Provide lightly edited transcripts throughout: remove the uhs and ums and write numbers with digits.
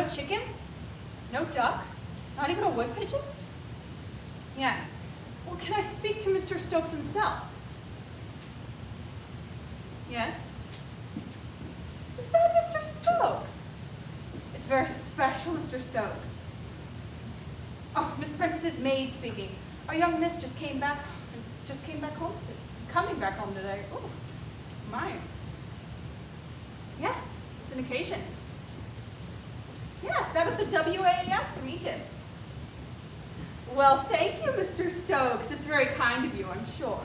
No chicken? No duck? Not even a wood pigeon? Yes. Well, can I speak to Mr. Stokes himself? Yes? Is that Mr. Stokes? It's very special, Mr. Stokes. Oh, Miss Prentice's maid speaking. Our young miss just came back home. He's coming back home today. Oh, my. Yes, it's an occasion. Yes, out of the WAAFs from Egypt. Well, thank you, Mr. Stokes. It's very kind of you, I'm sure.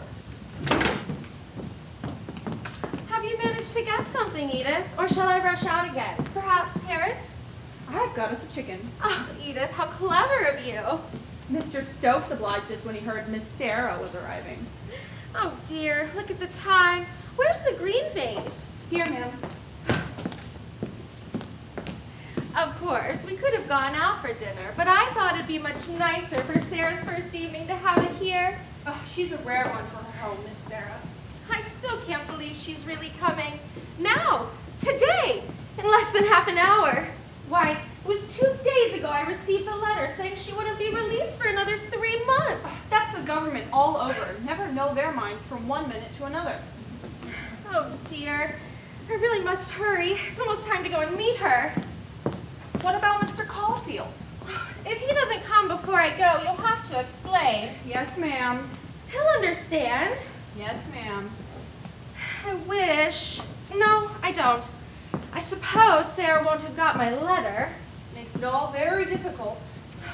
Have you managed to get something, Edith? Or shall I rush out again? Perhaps carrots? I've got us a chicken. Oh, Edith, how clever of you. Mr. Stokes obliged us when he heard Miss Sarah was arriving. Oh, dear, look at the time. Where's the green vase? Here, ma'am. Of course, we could have gone out for dinner, but I thought it'd be much nicer for Sarah's first evening to have it here. Oh, she's a rare one for her home, Miss Sarah. I still can't believe she's really coming. Now, today, in less than half an hour. Why, it was 2 days ago I received the letter saying she wouldn't be released for another 3 months. That's the government all over. Never know their minds from one minute to another. Oh, dear. I really must hurry. It's almost time to go and meet her. What about Mr. Caulfield? If he doesn't come before I go, you'll have to explain. Yes, ma'am. He'll understand. Yes, ma'am. I wish. No, I don't. I suppose Sarah won't have got my letter. Makes it all very difficult.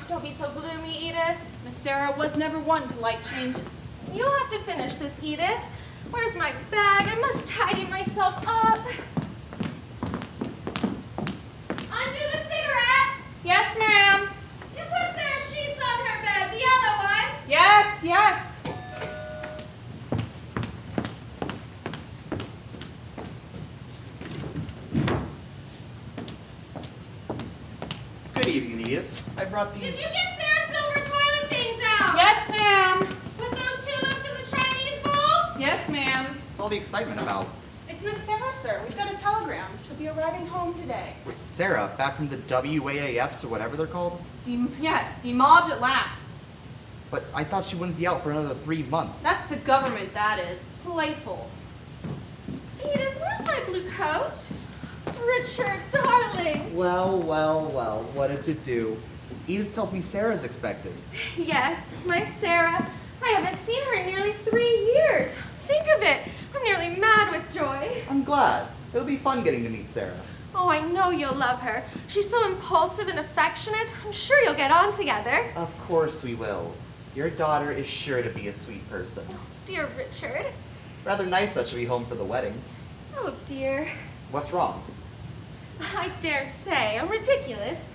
Don't be so gloomy, Edith. Miss Sarah was never one to like changes. You'll have to finish this, Edith. Where's my bag? I must tidy myself up. Undo the cigarettes! Yes, ma'am. You put Sarah's sheets on her bed, the yellow ones. Yes, yes. Good evening, Edith. I brought these... Did you get Sarah's silver toilet things out? Yes, ma'am. Put those tulips in the Chinese bowl? Yes, ma'am. What's all the excitement about? It's Miss Sarah, sir. We've got a telegram. She'll be arriving home today. Wait, Sarah, back from the WAAFs or whatever they're called? Yes, demobbed at last. But I thought she wouldn't be out for another 3 months. That's the government, that is. Playful. Edith, where's my blue coat? Richard, darling. Well, what did it do? Edith tells me Sarah's expected. Yes, my Sarah. I haven't seen her in nearly 3 years. Think of it. I'm nearly mad with joy. I'm glad. It'll be fun getting to meet Sarah. Oh, I know you'll love her. She's so impulsive and affectionate. I'm sure you'll get on together. Of course we will. Your daughter is sure to be a sweet person. Oh, dear Richard. Rather nice that she'll be home for the wedding. Oh, dear. What's wrong? I dare say I'm ridiculous,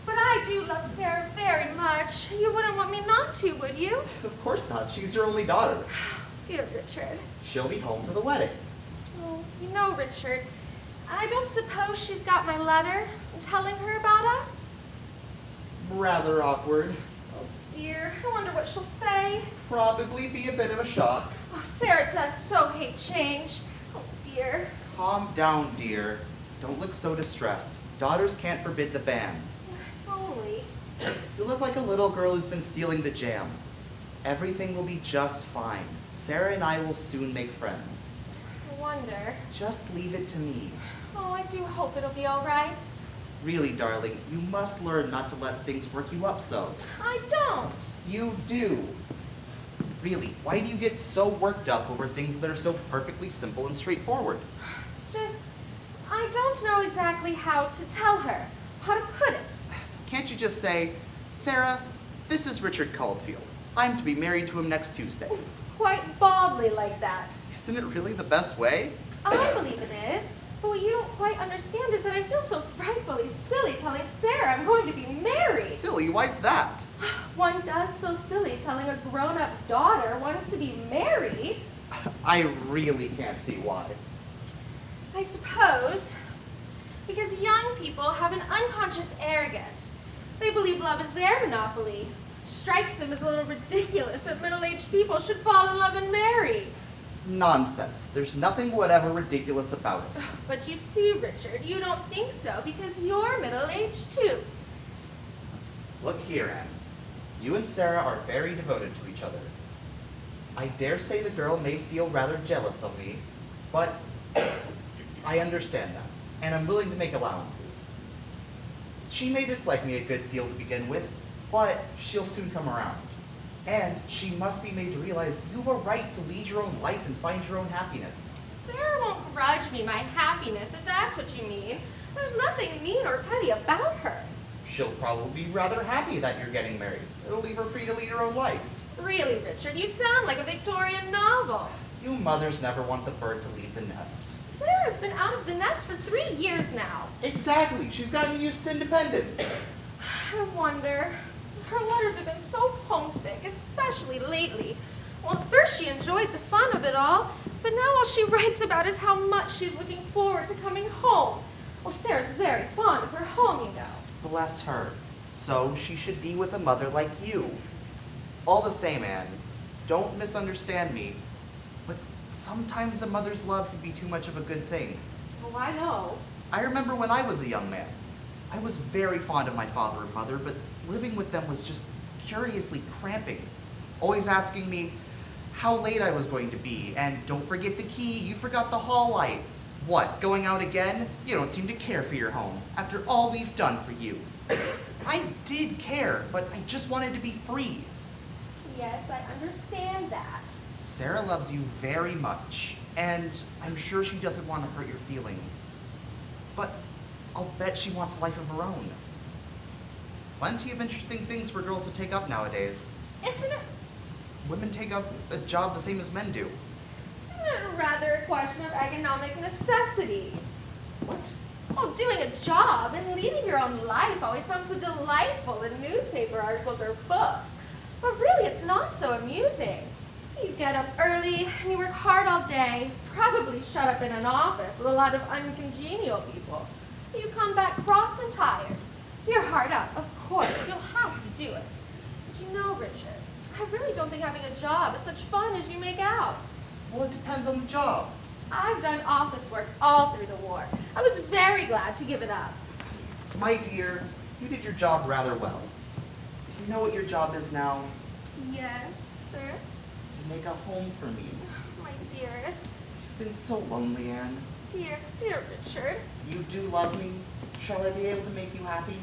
but I do love Sarah very much. You wouldn't want me not to, would you? Of course not. She's your only daughter. Dear Richard. She'll be home for the wedding. Oh, you know, Richard, I don't suppose she's got my letter telling her about us? Rather awkward. Oh, dear. I wonder what she'll say. Probably be a bit of a shock. Oh, Sarah does so hate change. Oh, dear. Calm down, dear. Don't look so distressed. Daughters can't forbid the bans. Holy. You look like a little girl who's been stealing the jam. Everything will be just fine. Sarah and I will soon make friends. I wonder. Just leave it to me. Oh, I do hope it'll be all right. Really, darling, you must learn not to let things work you up so. I don't. You do. Really, why do you get so worked up over things that are so perfectly simple and straightforward? It's just, I don't know exactly how to tell her, how to put it. Can't you just say, Sarah, this is Richard Caulfield. I'm to be married to him next Tuesday. Quite baldly like that. Isn't it really the best way? I believe it is. But what you don't quite understand is that I feel so frightfully silly telling Sarah I'm going to be married. Silly? Why's that? One does feel silly telling a grown-up daughter one's to be married. I really can't see why. I suppose because young people have an unconscious arrogance. They believe love is their monopoly. It strikes them as a little ridiculous that middle-aged people should fall in love and marry. Nonsense. There's nothing whatever ridiculous about it. But you see, Richard, you don't think so because you're middle-aged too. Look here, Anne. You and Sarah are very devoted to each other. I dare say the girl may feel rather jealous of me, but I understand that, and I'm willing to make allowances. She may dislike me a good deal to begin with, but she'll soon come around. And she must be made to realize you've a right to lead your own life and find your own happiness. Sarah won't grudge me my happiness, if that's what you mean. There's nothing mean or petty about her. She'll probably be rather happy that you're getting married. It'll leave her free to lead her own life. Really, Richard, you sound like a Victorian novel. You mothers never want the bird to leave the nest. Sarah's been out of the nest for 3 years now. Exactly. She's gotten used to independence. I wonder. Her letters have been so homesick, especially lately. Well, at first she enjoyed the fun of it all, but now all she writes about is how much she's looking forward to coming home. Well, Sarah's very fond of her home, you know. Bless her. So she should be with a mother like you. All the same, Anne, don't misunderstand me, but sometimes a mother's love can be too much of a good thing. Oh, I know. I remember when I was a young man. I was very fond of my father and mother, but living with them was just curiously cramping. Always asking me how late I was going to be, and don't forget the key, you forgot the hall light. What, going out again? You don't seem to care for your home, after all we've done for you. I did care, but I just wanted to be free. Yes, I understand that. Sarah loves you very much, and I'm sure she doesn't want to hurt your feelings. But I'll bet she wants a life of her own. Plenty of interesting things for girls to take up nowadays. Isn't it Women take up a job the same as men do. rather a question of economic necessity? What? Oh, doing a job and leading your own life always sounds so delightful in newspaper articles or books. But really, it's not so amusing. You get up early and you work hard all day, probably shut up in an office with a lot of uncongenial people. You come back cross and tired. You're hard up, of course. You'll have to do it. But you know, Richard, I really don't think having a job is such fun as you make out. Well, it depends on the job. I've done office work all through the war. I was very glad to give it up. My dear, you did your job rather well. Do you know what your job is now? Yes, sir. To make a home for me. My dearest. You've been so lonely, Anne. Dear Richard. You do love me. Shall I be able to make you happy?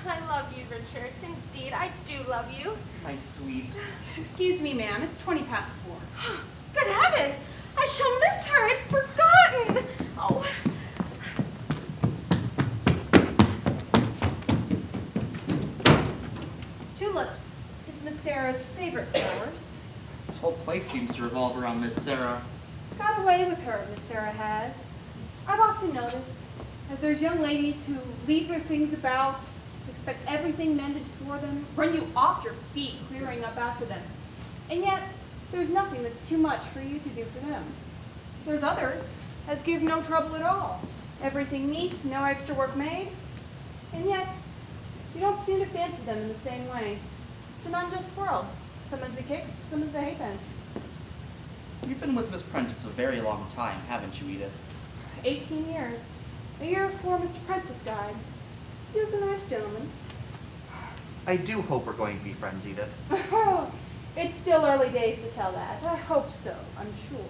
I love you, Richard. Indeed, I do love you. My sweet. Excuse me, ma'am. It's 4:20. Good heavens! I shall miss her. I'd forgotten. Oh. Tulips is Miss Sarah's favorite flowers. This whole place seems to revolve around Miss Sarah. Got away with her, Miss Sarah has. I've often noticed that there's young ladies who leave their things about, expect everything mended for them, run you off your feet clearing up after them. And yet, there's nothing that's too much for you to do for them. There's others as give no trouble at all. Everything neat, no extra work made. And yet, you don't seem to fancy them in the same way. It's an unjust world. Some has the kicks, some has the halfpence. You've been with Miss Prentice a very long time, haven't you, Edith? 18 years. A year before Mr. Prentice died. He was a nice gentleman. I do hope we're going to be friends, Edith. It's still early days to tell that. I hope so, I'm sure.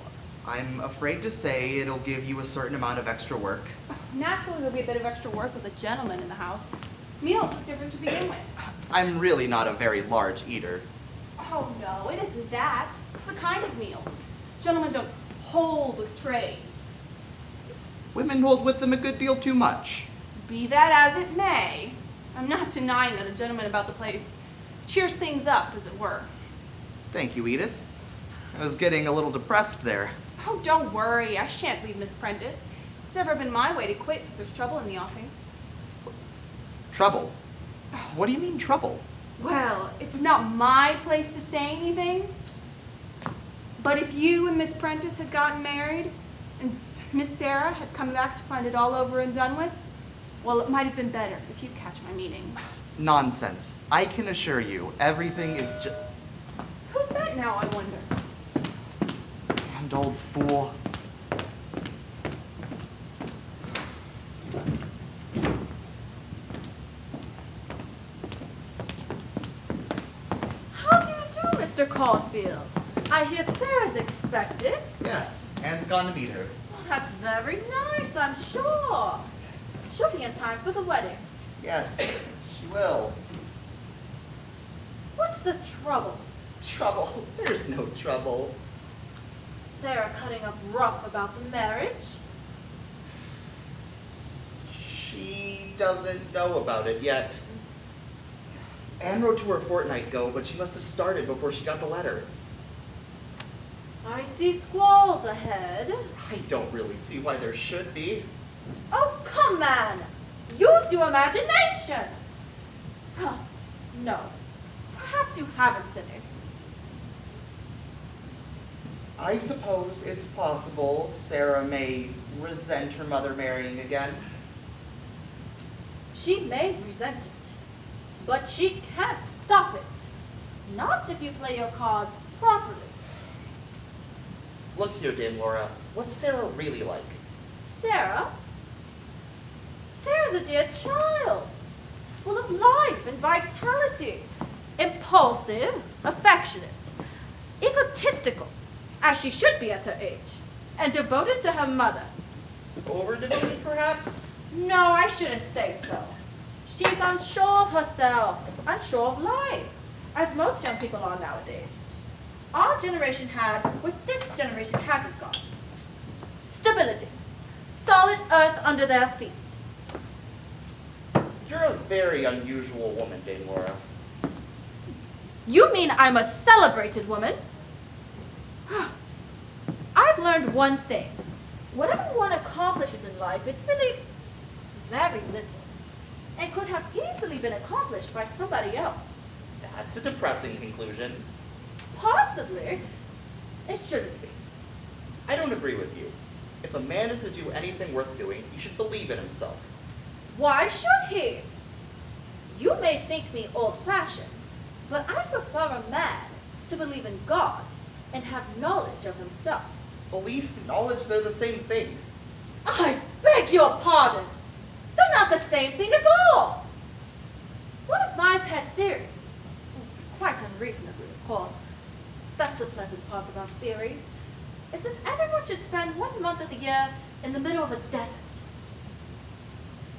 I'm afraid to say it'll give you a certain amount of extra work. Naturally, there'll be a bit of extra work with a gentleman in the house. Meals is different to begin with. I'm really not a very large eater. Oh, no, it isn't that. It's the kind of meals. Gentlemen don't hold with trays. Women hold with them a good deal too much. Be that as it may, I'm not denying that a gentleman about the place cheers things up, as it were. Thank you, Edith. I was getting a little depressed there. Oh, don't worry. I shan't leave Miss Prentice. It's never been my way to quit if there's trouble in the offing. Trouble? What do you mean, trouble? Well, it's not my place to say anything. But if you and Miss Prentice had gotten married, and Miss Sarah had come back to find it all over and done with, well, it might have been better, if you catch my meaning. Nonsense. I can assure you, everything is just... Who's that now, I wonder? I'm Damned old fool. How do you do, Mr. Caulfield? I hear Sarah's expected. Yes, Anne's gone to meet her. Well, that's very nice, I'm sure. She'll be in time for the wedding. Yes, she will. What's the trouble? Trouble? There's no trouble. Sarah cutting up rough about the marriage? She doesn't know about it yet. Anne wrote to her a fortnight ago, but she must have started before she got the letter. I see squalls ahead. I don't really see why there should be. Oh, come on! Use your imagination! Huh, no. Perhaps you haven't any. I suppose it's possible Sarah may resent her mother marrying again. She may resent it, but she can't stop it. Not if you play your cards properly. Look here, Dame Laura. What's Sarah really like? Sarah? Sarah's a dear child, full of life and vitality, impulsive, affectionate, egotistical, as she should be at her age, and devoted to her mother. Over-devoted, perhaps? No, I shouldn't say so. She's unsure of herself, unsure of life, as most young people are nowadays. Our generation had what this generation hasn't got. Stability. Solid earth under their feet. You're a very unusual woman, Dame Laura. You mean I'm a celebrated woman? I've learned one thing. Whatever one accomplishes in life, it's really very little, and could have easily been accomplished by somebody else. That's a depressing conclusion. Possibly. It shouldn't be. I don't agree with you. If a man is to do anything worth doing, he should believe in himself. Why should he? You may think me old-fashioned, but I prefer a man to believe in God and have knowledge of himself. Belief, knowledge, they're the same thing. I beg your pardon. They're not the same thing at all. One of my pet theories, quite unreasonably, of course, that's the pleasant part about theories, is that everyone should spend 1 month of the year in the middle of a desert.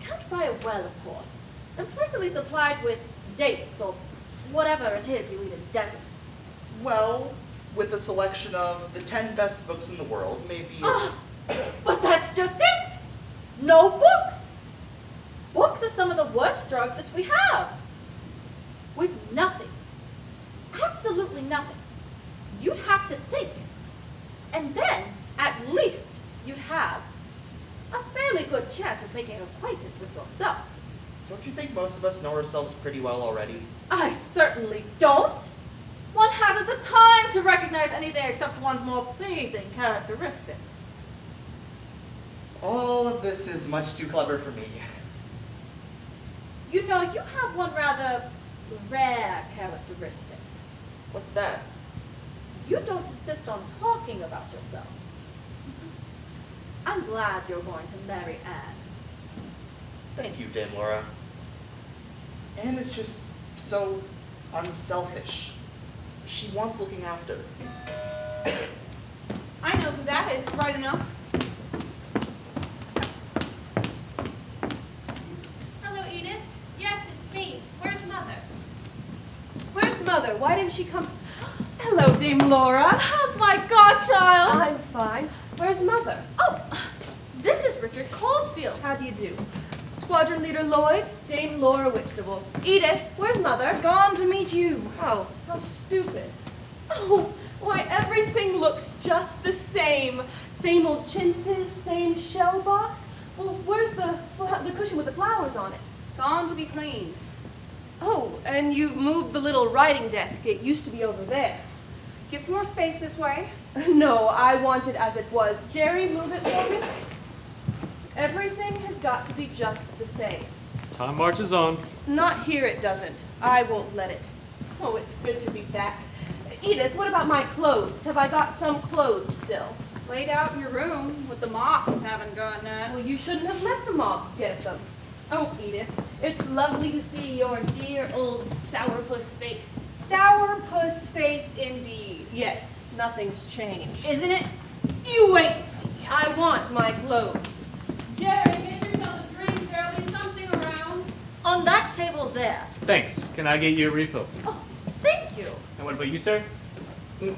Kept by a well, of course, and plentifully supplied with dates or whatever it is you eat in deserts. Well, with a selection of the 10 best books in the world, maybe... But that's just it! No books! Books are some of the worst drugs that we have. With nothing, absolutely nothing, you'd have to think. And then, at least, you'd have a fairly good chance of making acquaintance with yourself. Don't you think most of us know ourselves pretty well already? I certainly don't. One hasn't the time to recognize anything except one's more pleasing characteristics. All of this is much too clever for me. You know, you have one rather rare characteristic. What's that? You don't insist on talking about yourself. I'm glad you're going to marry Anne. Thank you, Dame Laura. Anne is just so unselfish. She wants looking after. I know who that is, right enough. Hello, Edith. Yes, it's me. Where's Mother? Where's Mother? Why didn't she come? Hello, Dame Laura. How's my godchild? I'm fine. Where's Mother? Oh, this is Richard Caulfield. How do you do? Squadron Leader Lloyd, Dame Laura Whitstable. Edith, where's Mother? Gone to meet you. Oh, how stupid. Oh, why everything looks just the same. Same old chintzes, same shell box. Well, where's the cushion with the flowers on it? Gone to be cleaned. Oh, and you've moved the little writing desk. It used to be over there. Gives more space this way. No, I want it as it was. Jerry, move it for me. Everything has got to be just the same. Time marches on. Not here it doesn't. I won't let it. Oh, it's good to be back. Edith, what about my clothes? Have I got some clothes still? Laid out in your room with the moths haven't gotten at. Well, you shouldn't have let the moths get them. Oh, Edith, it's lovely to see your dear old sourpuss face. Sourpuss face indeed. Yes, nothing's changed. Isn't it? You wait and see. I want my clothes. Jerry, get yourself a drink. There'll be something around. On that table there. Thanks. Can I get you a refill? Oh, thank you. And what about you, sir?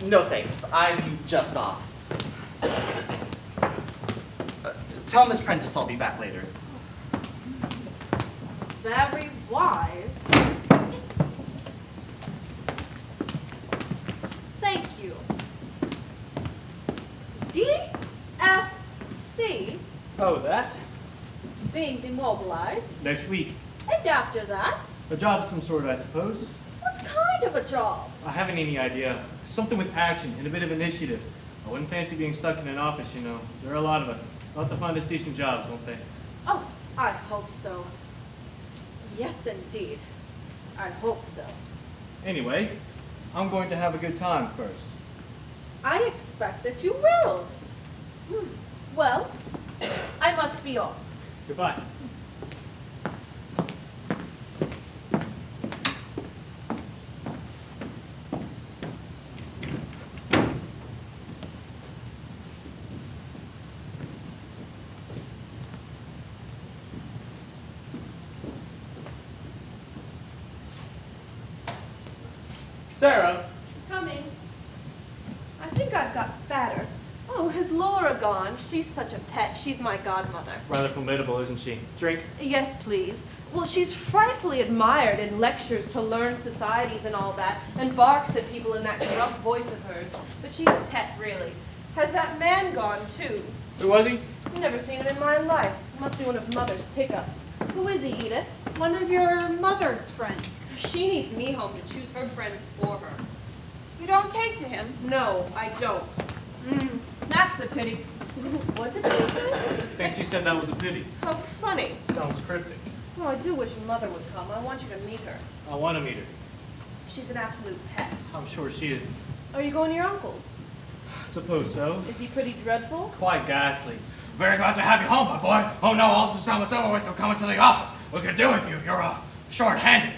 No thanks, I'm just off. Tell Miss Prentice I'll be back later. Very wise. Thank you. DFC Oh, that? being demobilized. Next week. And after that, A job of some sort, I suppose. what kind of a job? I haven't any idea. Something with action and a bit of initiative. I wouldn't fancy being stuck in an office, you know. There are a lot of us. They'll have to find us decent jobs, won't they? Oh, I hope so. Yes, indeed. I hope so. Anyway, I'm going to have a good time first. I expect that you will. Well, I must be off. Goodbye. Sarah! Coming. I think I've got fatter. Oh, has Laura gone? She's such a pet. She's my godmother. Rather formidable, isn't she? Drink? Yes, please. Well, she's frightfully admired in lectures to learn societies and all that, and barks at people in that gruff voice of hers. But she's a pet, really. Has that man gone, too? Who was he? I've never seen him in my life. Must be one of Mother's pickups. Who is he, Edith? One of your mother's friends. She needs me home to choose her friends for her. You don't take to him. No, I don't. That's a pity. What did she say? Thinks she said that was a pity. How funny. Sounds cryptic. Oh, I do wish Mother would come. I want you to meet her. I want to meet her. She's an absolute pet. I'm sure she is. Are you going to your uncle's? Suppose so. Is he pretty dreadful? Quite ghastly. Very glad to have you home, my boy. Oh no, all this assignment's over with. They're coming to the office. What can I do with you? You're, short-handed.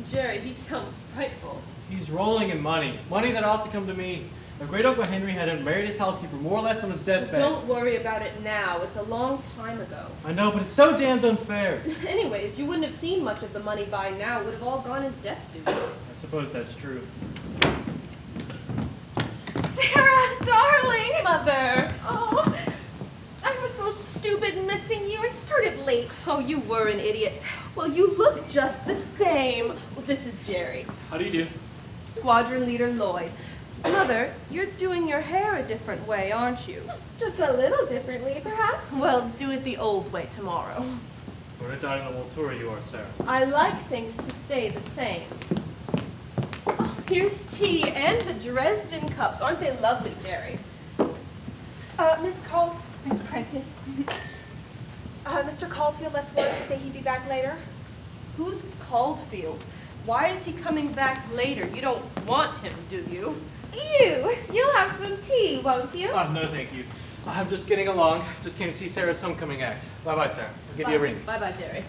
Jerry, he sounds frightful. He's rolling in money. Money that ought to come to me. My great uncle Henry had him married his housekeeper more or less on his deathbed. Don't worry about it now. It's a long time ago. I know, but it's so damned unfair. Anyways, you wouldn't have seen much of the money by now. It would have all gone in death duties. I suppose that's true. Sarah, darling! Mother! Oh, I was so stupid missing you. I started late. Oh, you were an idiot. Well, you look just the same. Well, this is Jerry. How do you do? Squadron Leader Lloyd. Mother, you're doing your hair a different way, aren't you? Just a little differently, perhaps. Well, do it the old way tomorrow. What a dynamo tour you are, Sarah. I like things to stay the same. Oh, here's tea and the Dresden cups. Aren't they lovely, Jerry? Miss Prentice. Mr. Caulfield left word to say he'd be back later. Who's Caulfield? Why is he coming back later? You don't want him, do you? You'll have some tea, won't you? No, thank you. I'm just getting along. Just came to see Sarah's homecoming act. Bye-bye, Sarah. I'll give you a ring. Bye-bye, Jerry.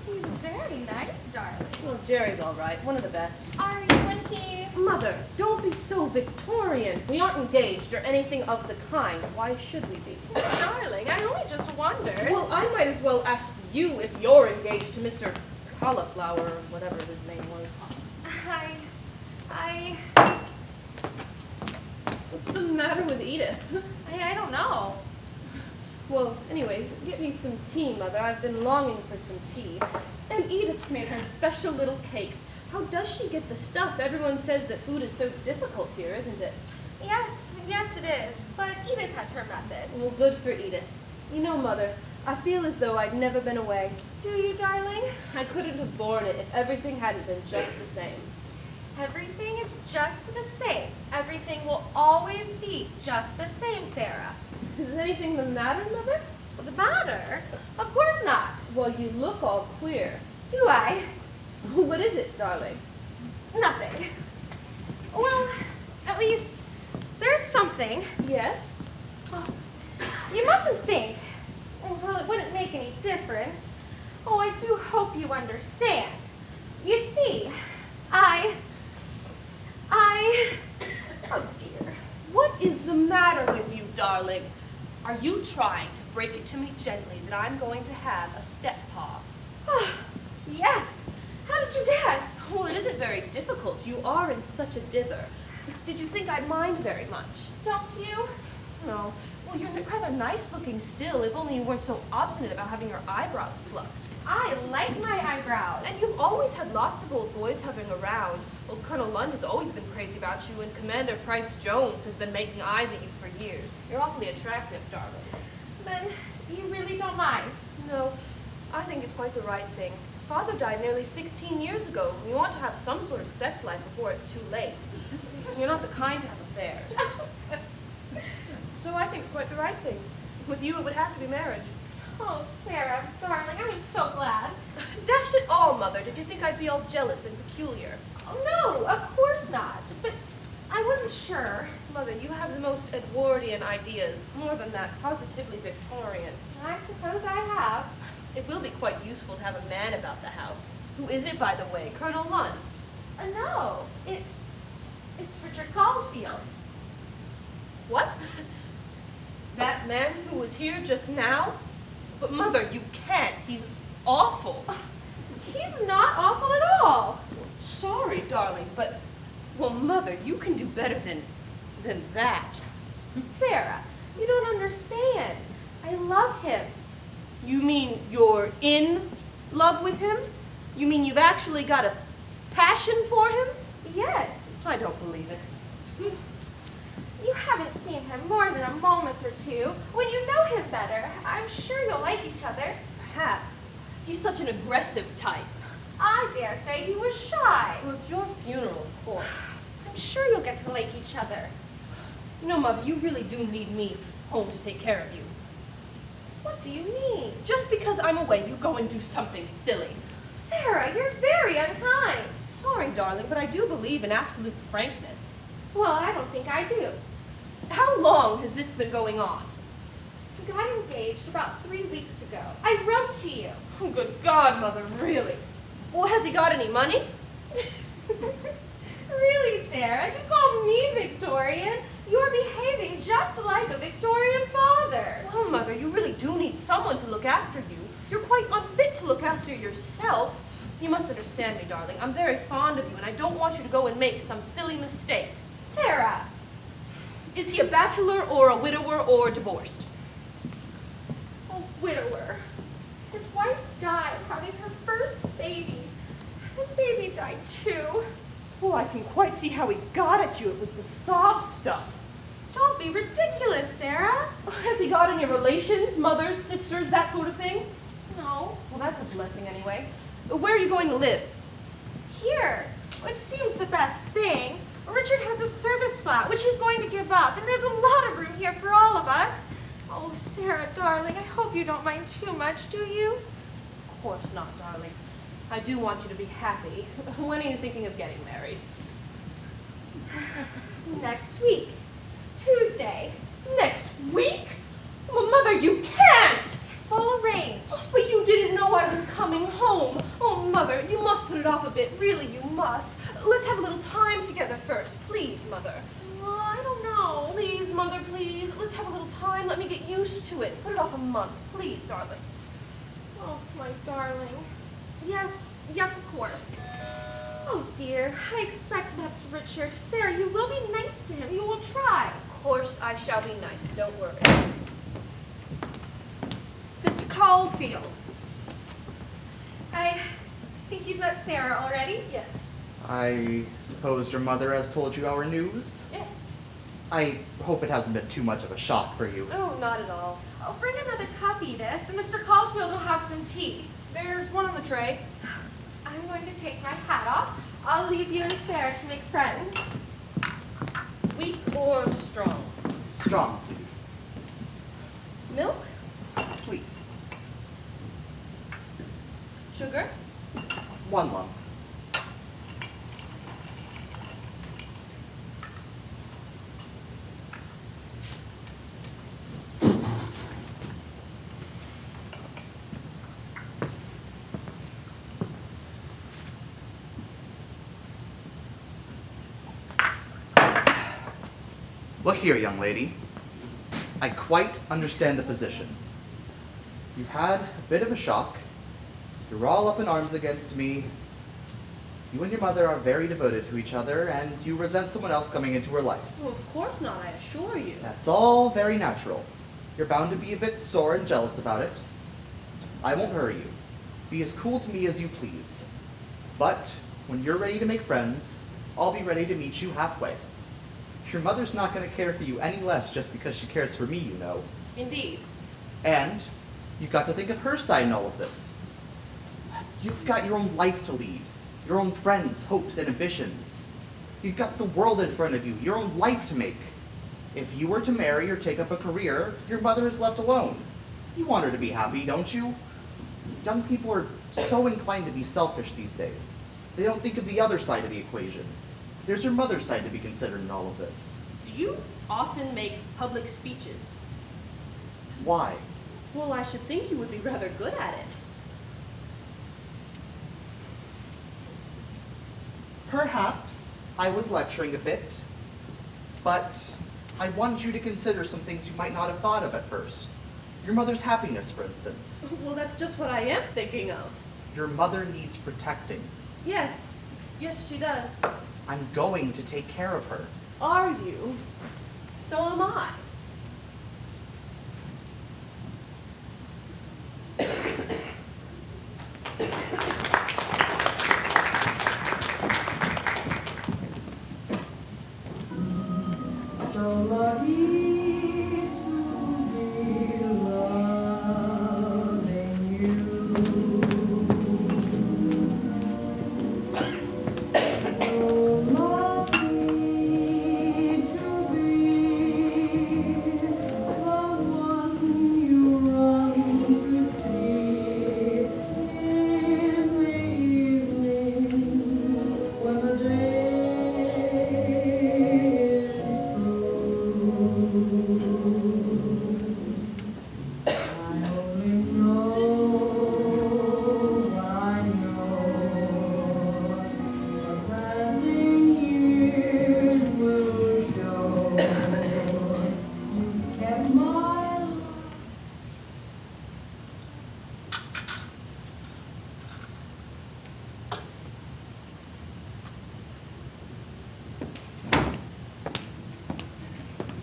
He's very nice, darling. Well, Jerry's all right. One of the best. Are you and he? Mother, don't be so Victorian. We aren't engaged or anything of the kind. Why should we be? Darling, I only just wondered. Well, I might as well ask you if you're engaged to Mr. Cauliflower or whatever his name was. I What's the matter with Edith? I don't know. Well, anyways, get me some tea, Mother. I've been longing for some tea. And Edith's made her special little cakes. How does she get the stuff? Everyone says that food is so difficult here, isn't it? Yes, it is. But Edith has her methods. Well, good for Edith. You know, Mother, I feel as though I'd never been away. Do you, darling? I couldn't have borne it if everything hadn't been just the same. Everything is just the same. Everything will always be just the same, Sarah. Is anything the matter, Mother? The matter? Of course not. Well, you look all queer. Do I? What is it, darling? Nothing. Well, at least there's something. Yes? You mustn't think. Well, it wouldn't make any difference. Oh, I do hope you understand. You see, oh dear. What is the matter with you, darling? Are you trying to break it to me gently that I'm going to have a step-pa? Yes. How did you guess? Well, it isn't very difficult. You are in such a dither. Did you think I'd mind very much? Don't you? No. Well, you're rather nice-looking still, if only you weren't so obstinate about having your eyebrows plucked. I like my eyebrows. And you've always had lots of old boys hovering around. Old Colonel Lund has always been crazy about you, and Commander Price Jones has been making eyes at you for years. You're awfully attractive, darling. Then you really don't mind? No, I think it's quite the right thing. Father died nearly 16 years ago. You want to have some sort of sex life before it's too late. You're not the kind to have affairs. So I think it's quite the right thing. With you, it would have to be marriage. Oh, Sarah, darling, I am so glad. Dash it all, Mother. Did you think I'd be all jealous and peculiar? Oh, no, of course not. But I wasn't sure. Mother, you have the most Edwardian ideas. More than that, positively Victorian. I suppose I have. It will be quite useful to have a man about the house. Who is it, by the way? Colonel Lund? No, it's Richard Caulfield. What? That man who was here just now? But Mother, you can't. He's awful. He's not awful at all. Sorry, darling, but... Well, Mother, you can do better than that. Sarah, you don't understand. I love him. You mean you're in love with him? You mean you've actually got a passion for him? Yes. I don't believe it. You haven't seen him more than a moment or two. When you know him better, I'm sure you'll like each other. Perhaps. He's such an aggressive type. I dare say he was shy. Well, it's your funeral, of course. I'm sure you'll get to like each other. You know, Mother, you really do need me home to take care of you. What do you mean? Just because I'm away, you go and do something silly. Sarah, you're very unkind. Sorry, darling, but I do believe in absolute frankness. Well, I don't think I do. How long has this been going on? We got engaged about 3 weeks ago. I wrote to you. Oh, good God, Mother, really? Well, has he got any money? Really, Sarah? You call me Victorian? You're behaving just like a Victorian father. Well, Mother, you really do need someone to look after you. You're quite unfit to look after yourself. You must understand me, darling. I'm very fond of you, and I don't want you to go and make some silly mistake. Sarah! Is he a bachelor or a widower or divorced? A widower. His wife died having her first baby. The baby died too. Oh, I can quite see how he got at you. It was the sob stuff. Don't be ridiculous, Sarah. Has he got any relations, mothers, sisters, that sort of thing? No. Well, that's a blessing anyway. Where are you going to live? Here. It seems the best thing. Richard has a service flat, which he's going to give up, and there's a lot of room here for all of us. Oh, Sarah, darling, I hope you don't mind too much, do you? Of course not, darling. I do want you to be happy. When are you thinking of getting married? Next week. Tuesday. Next week? Well, Mother, you can't! It's all arranged. But you didn't know I was coming home. Oh, Mother, you must put it off a bit. Really, you must. Let's have a little time together first. Please, Mother. Oh, I don't know. Please, Mother, please. Let's have a little time. Let me get used to it. Put it off a month. Please, darling. Oh, my darling. Yes, of course. Oh, dear. I expect that's Richard. Sarah, you will be nice to him. You will try. Of course I shall be nice. Don't worry. Mr. Caulfield. I think you've met Sarah already? Yes. I suppose your mother has told you our news? Yes. I hope it hasn't been too much of a shock for you. Oh, not at all. Oh, bring another cup, Edith. Mr. Caulfield will have some tea. There's one on the tray. I'm going to take my hat off. I'll leave you and Sarah to make friends. Weak or strong? Strong, please. Milk? Please. Sugar? 1 lump. here, young lady. I quite understand the position. You've had a bit of a shock. You're all up in arms against me. You and your mother are very devoted to each other, and you resent someone else coming into her life. Well, of course not, I assure you. That's all very natural. You're bound to be a bit sore and jealous about it. I won't hurry you. Be as cool to me as you please. But when you're ready to make friends, I'll be ready to meet you halfway. Your mother's not going to care for you any less just because she cares for me, you know. Indeed. And you've got to think of her side in all of this. You've got your own life to lead, your own friends, hopes, and ambitions. You've got the world in front of you, your own life to make. If you were to marry or take up a career, your mother is left alone. You want her to be happy, don't you? Young people are so inclined to be selfish these days. They don't think of the other side of the equation. There's your mother's side to be considered in all of this. Do you often make public speeches? Why? Well, I should think you would be rather good at it. Perhaps I was lecturing a bit, but I wanted you to consider some things you might not have thought of at first. Your mother's happiness, for instance. Well, that's just what I am thinking of. Your mother needs protecting. Yes. Yes, she does. I'm going to take care of her. Are you? So am I. So lucky to be loving you. So lucky to be the one you run to see in the evening when the day is I only know what I know. The passing years will show. You kept my love.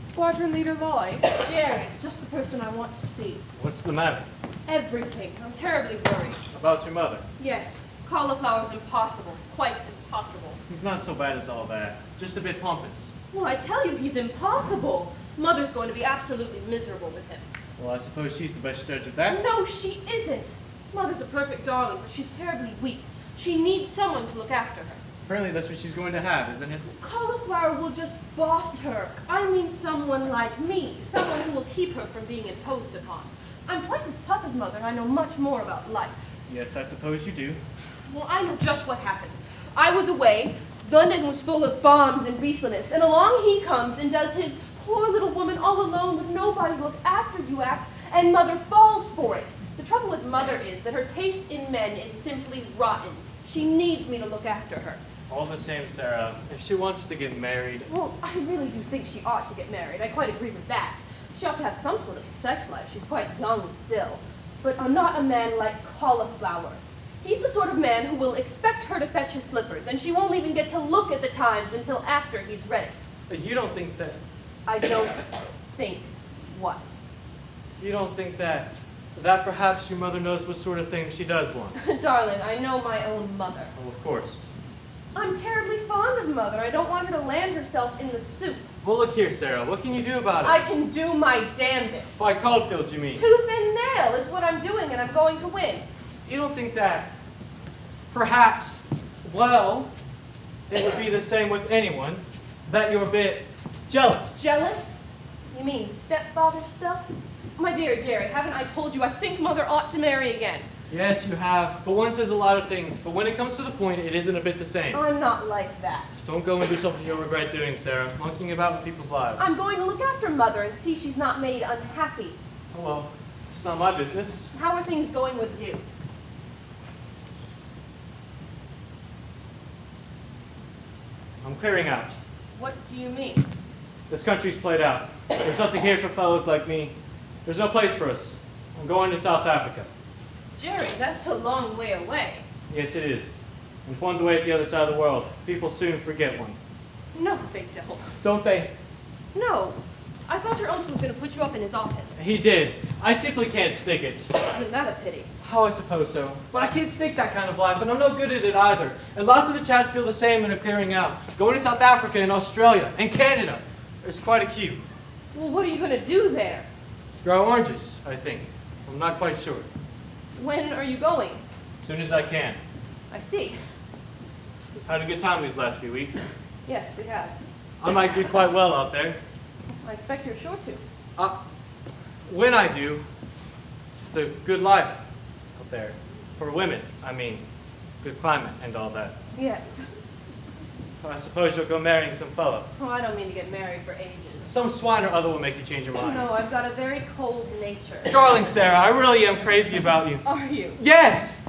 Squadron Leader Loy. Jerry, just the person I want to see. What's the matter? Everything. I'm terribly worried. About your mother? Yes, cauliflower's impossible. Quite impossible. He's not so bad as all that. Just a bit pompous. Well, I tell you, he's impossible. Mother's going to be absolutely miserable with him. Well, I suppose she's the best judge of that. No, she isn't. Mother's a perfect darling, but she's terribly weak. She needs someone to look after her. Apparently that's what she's going to have, isn't it? Cauliflower will just boss her. I mean someone like me. Someone who will keep her from being imposed upon. I'm twice as tough as Mother, and I know much more about life. Yes, I suppose you do. Well, I know just what happened. I was away. London was full of bombs and beastliness, and along he comes and does his poor little woman all alone with nobody to look after you act, and Mother falls for it. The trouble with Mother is that her taste in men is simply rotten. She needs me to look after her. All the same, Sarah, if she wants to get married, Well, I really do think she ought to get married. I quite agree with that. She ought to have some sort of sex life. She's quite young still. But I'm not a man like Cauliflower. He's the sort of man who will expect her to fetch his slippers, and she won't even get to look at the Times until after he's read it. you don't think that, I don't think what? you don't think that perhaps your mother knows what sort of thing she does want. Darling, I know my own mother. Oh, of course. I'm terribly fond of Mother. I don't want her to land herself in the soup. Well, look here, Sarah, what can you do about it? I can do my damnedest. By Caulfield, you mean? Tooth and nail. It's what I'm doing, and I'm going to win. You don't think that perhaps, well, it would be the same with anyone, that you're a bit jealous? Jealous? You mean stepfather stuff? My dear Jerry, haven't I told you I think Mother ought to marry again? Yes, you have, but one says a lot of things, but when it comes to the point, it isn't a bit the same. I'm not like that. Just don't go and do something you'll regret doing, Sarah, monkeying about with people's lives. I'm going to look after Mother and see she's not made unhappy. Oh, well, it's not my business. How are things going with you? I'm clearing out. What do you mean? This country's played out. There's nothing here for fellows like me. There's no place for us. I'm going to South Africa. Jerry, that's a long way away. Yes, it is. And if one's away at the other side of the world, people soon forget one. No, they don't. Don't they? No. I thought your uncle was going to put you up in his office. He did. I simply can't stick it. Isn't that a pity? Oh, I suppose so. But I can't stick that kind of life, and I'm no good at it either. And lots of the chaps feel the same and are clearing out. Going to South Africa and Australia and Canada. There's quite a queue. Well, what are you going to do there? Grow oranges, I think. I'm not quite sure. When are you going? As soon as I can. I see. We've had a good time these last few weeks. Yes, we have. I might do quite well out there. I expect you're sure to. When I do, it's a good life out there. For women, I mean. Good climate and all that. Yes. I suppose you'll go marrying some fellow. Oh, I don't mean to get married for ages. Some swine or other will make you change your mind. No, I've got a very cold nature. Darling Sarah, I really am crazy about you. Are you? Yes!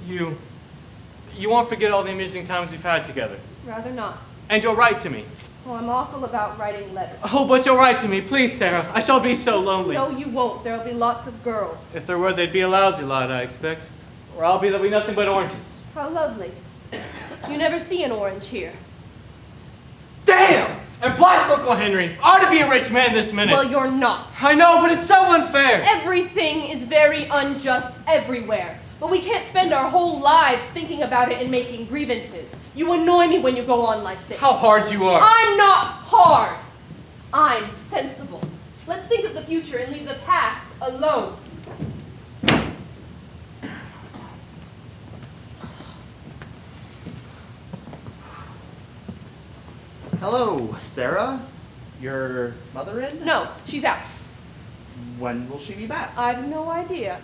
You won't forget all the amusing times we've had together. Rather not. And you'll write to me. Oh, I'm awful about writing letters. Oh, but you'll write to me, please, Sarah. I shall be so lonely. No, you won't. There'll be lots of girls. If there were, they'd be a lousy lot, I expect. Or there'll be nothing but oranges. How lovely. You never see an orange here. Damn! And blast Uncle Henry! I ought to be a rich man this minute. Well, you're not. I know, but it's so unfair. Everything is very unjust everywhere. But we can't spend our whole lives thinking about it and making grievances. You annoy me when you go on like this. How hard you are. I'm not hard. I'm sensible. Let's think of the future and leave the past alone. Hello, Sarah. Your mother in? No, she's out. When will she be back? I've no idea.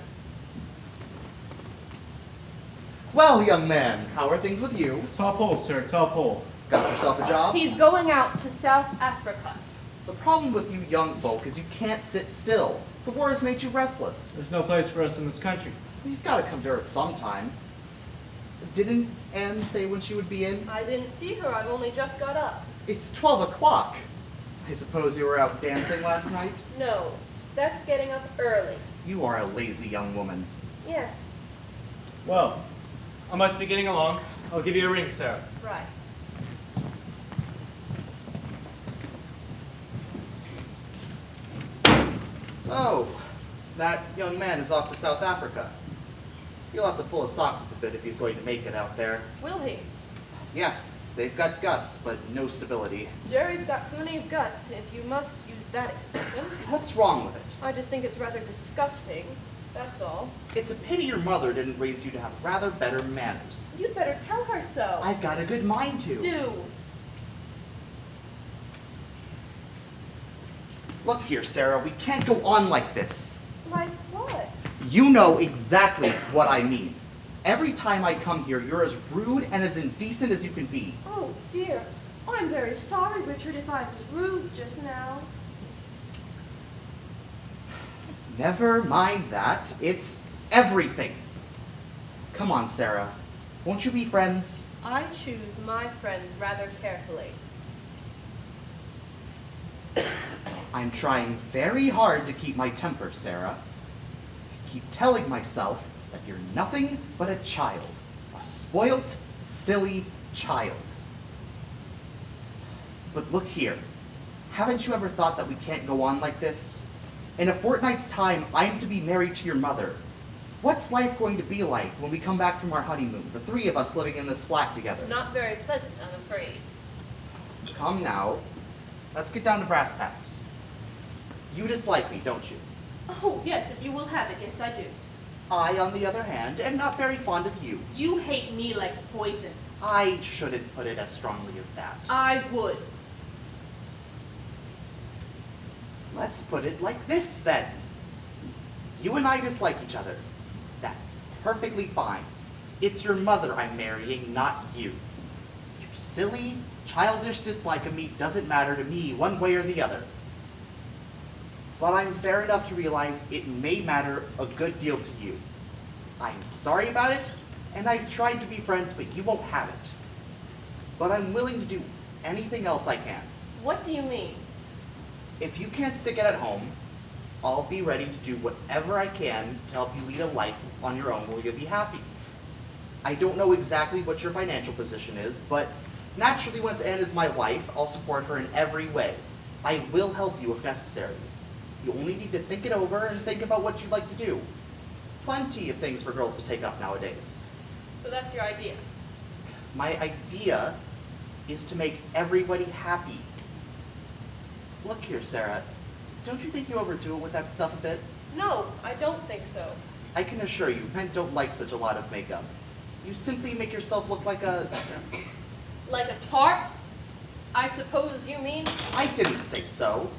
Well, young man, how are things with you? Top hole, sir, top hole. Got yourself a job? He's going out to South Africa. The problem with you young folk is you can't sit still. The war has made you restless. There's no place for us in this country. You've got to come to Earth sometime. Didn't Anne say when she would be in? I didn't see her. I've only just got up. It's 12 o'clock. I suppose you were out dancing last night? No, that's getting up early. You are a lazy young woman. Yes, Well, I must be getting along. I'll give you a ring, Sarah. right. So, that young man is off to South Africa. He'll have to pull his socks up a bit if he's going to make it out there. Will he? Yes, they've got guts, but no stability. Jerry's got plenty of guts, if you must use that expression. What's wrong with it? I just think it's rather disgusting, that's all. It's a pity your mother didn't raise you to have rather better manners. You'd better tell her so. I've got a good mind to. do. Look here, Sarah, we can't go on like this. Like what? You know exactly what I mean. Every time I come here, you're as rude and as indecent as you can be. Oh, dear. I'm very sorry, Richard, if I was rude just now. Never mind that. It's everything. Come on, Sarah. Won't you be friends? I choose my friends rather carefully. I'm trying very hard to keep my temper, Sarah. I keep telling myself that you're nothing but a child. A spoilt, silly child. But look here. Haven't you ever thought that we can't go on like this? In a fortnight's time, I'm to be married to your mother. What's life going to be like when we come back from our honeymoon, the three of us living in this flat together? Not very pleasant, I'm afraid. Come now. Let's get down to brass tacks. You dislike me, don't you? Oh, yes, if you will have it, yes, I do. I, on the other hand, am not very fond of you. You hate me like poison. I shouldn't put it as strongly as that. I would. Let's put it like this, then. You and I dislike each other. That's perfectly fine. It's your mother I'm marrying, not you. Your silly, childish dislike of me doesn't matter to me one way or the other. But I'm fair enough to realize it may matter a good deal to you. I'm sorry about it, and I've tried to be friends, but you won't have it. but I'm willing to do anything else I can. What do you mean? If you can't stick it at home, I'll be ready to do whatever I can to help you lead a life on your own where you'll be happy. I don't know exactly what your financial position is, but naturally once Anne is my wife, I'll support her in every way. I will help you if necessary. You only need to think it over and think about what you'd like to do. Plenty of things for girls to take up nowadays. So that's your idea? My idea is to make everybody happy. Look here, Sarah. Don't you think you overdo it with that stuff a bit? No, I don't think so. I can assure you, men don't like such a lot of makeup. You simply make yourself look like a... Like a tart? I suppose you mean? I didn't say so.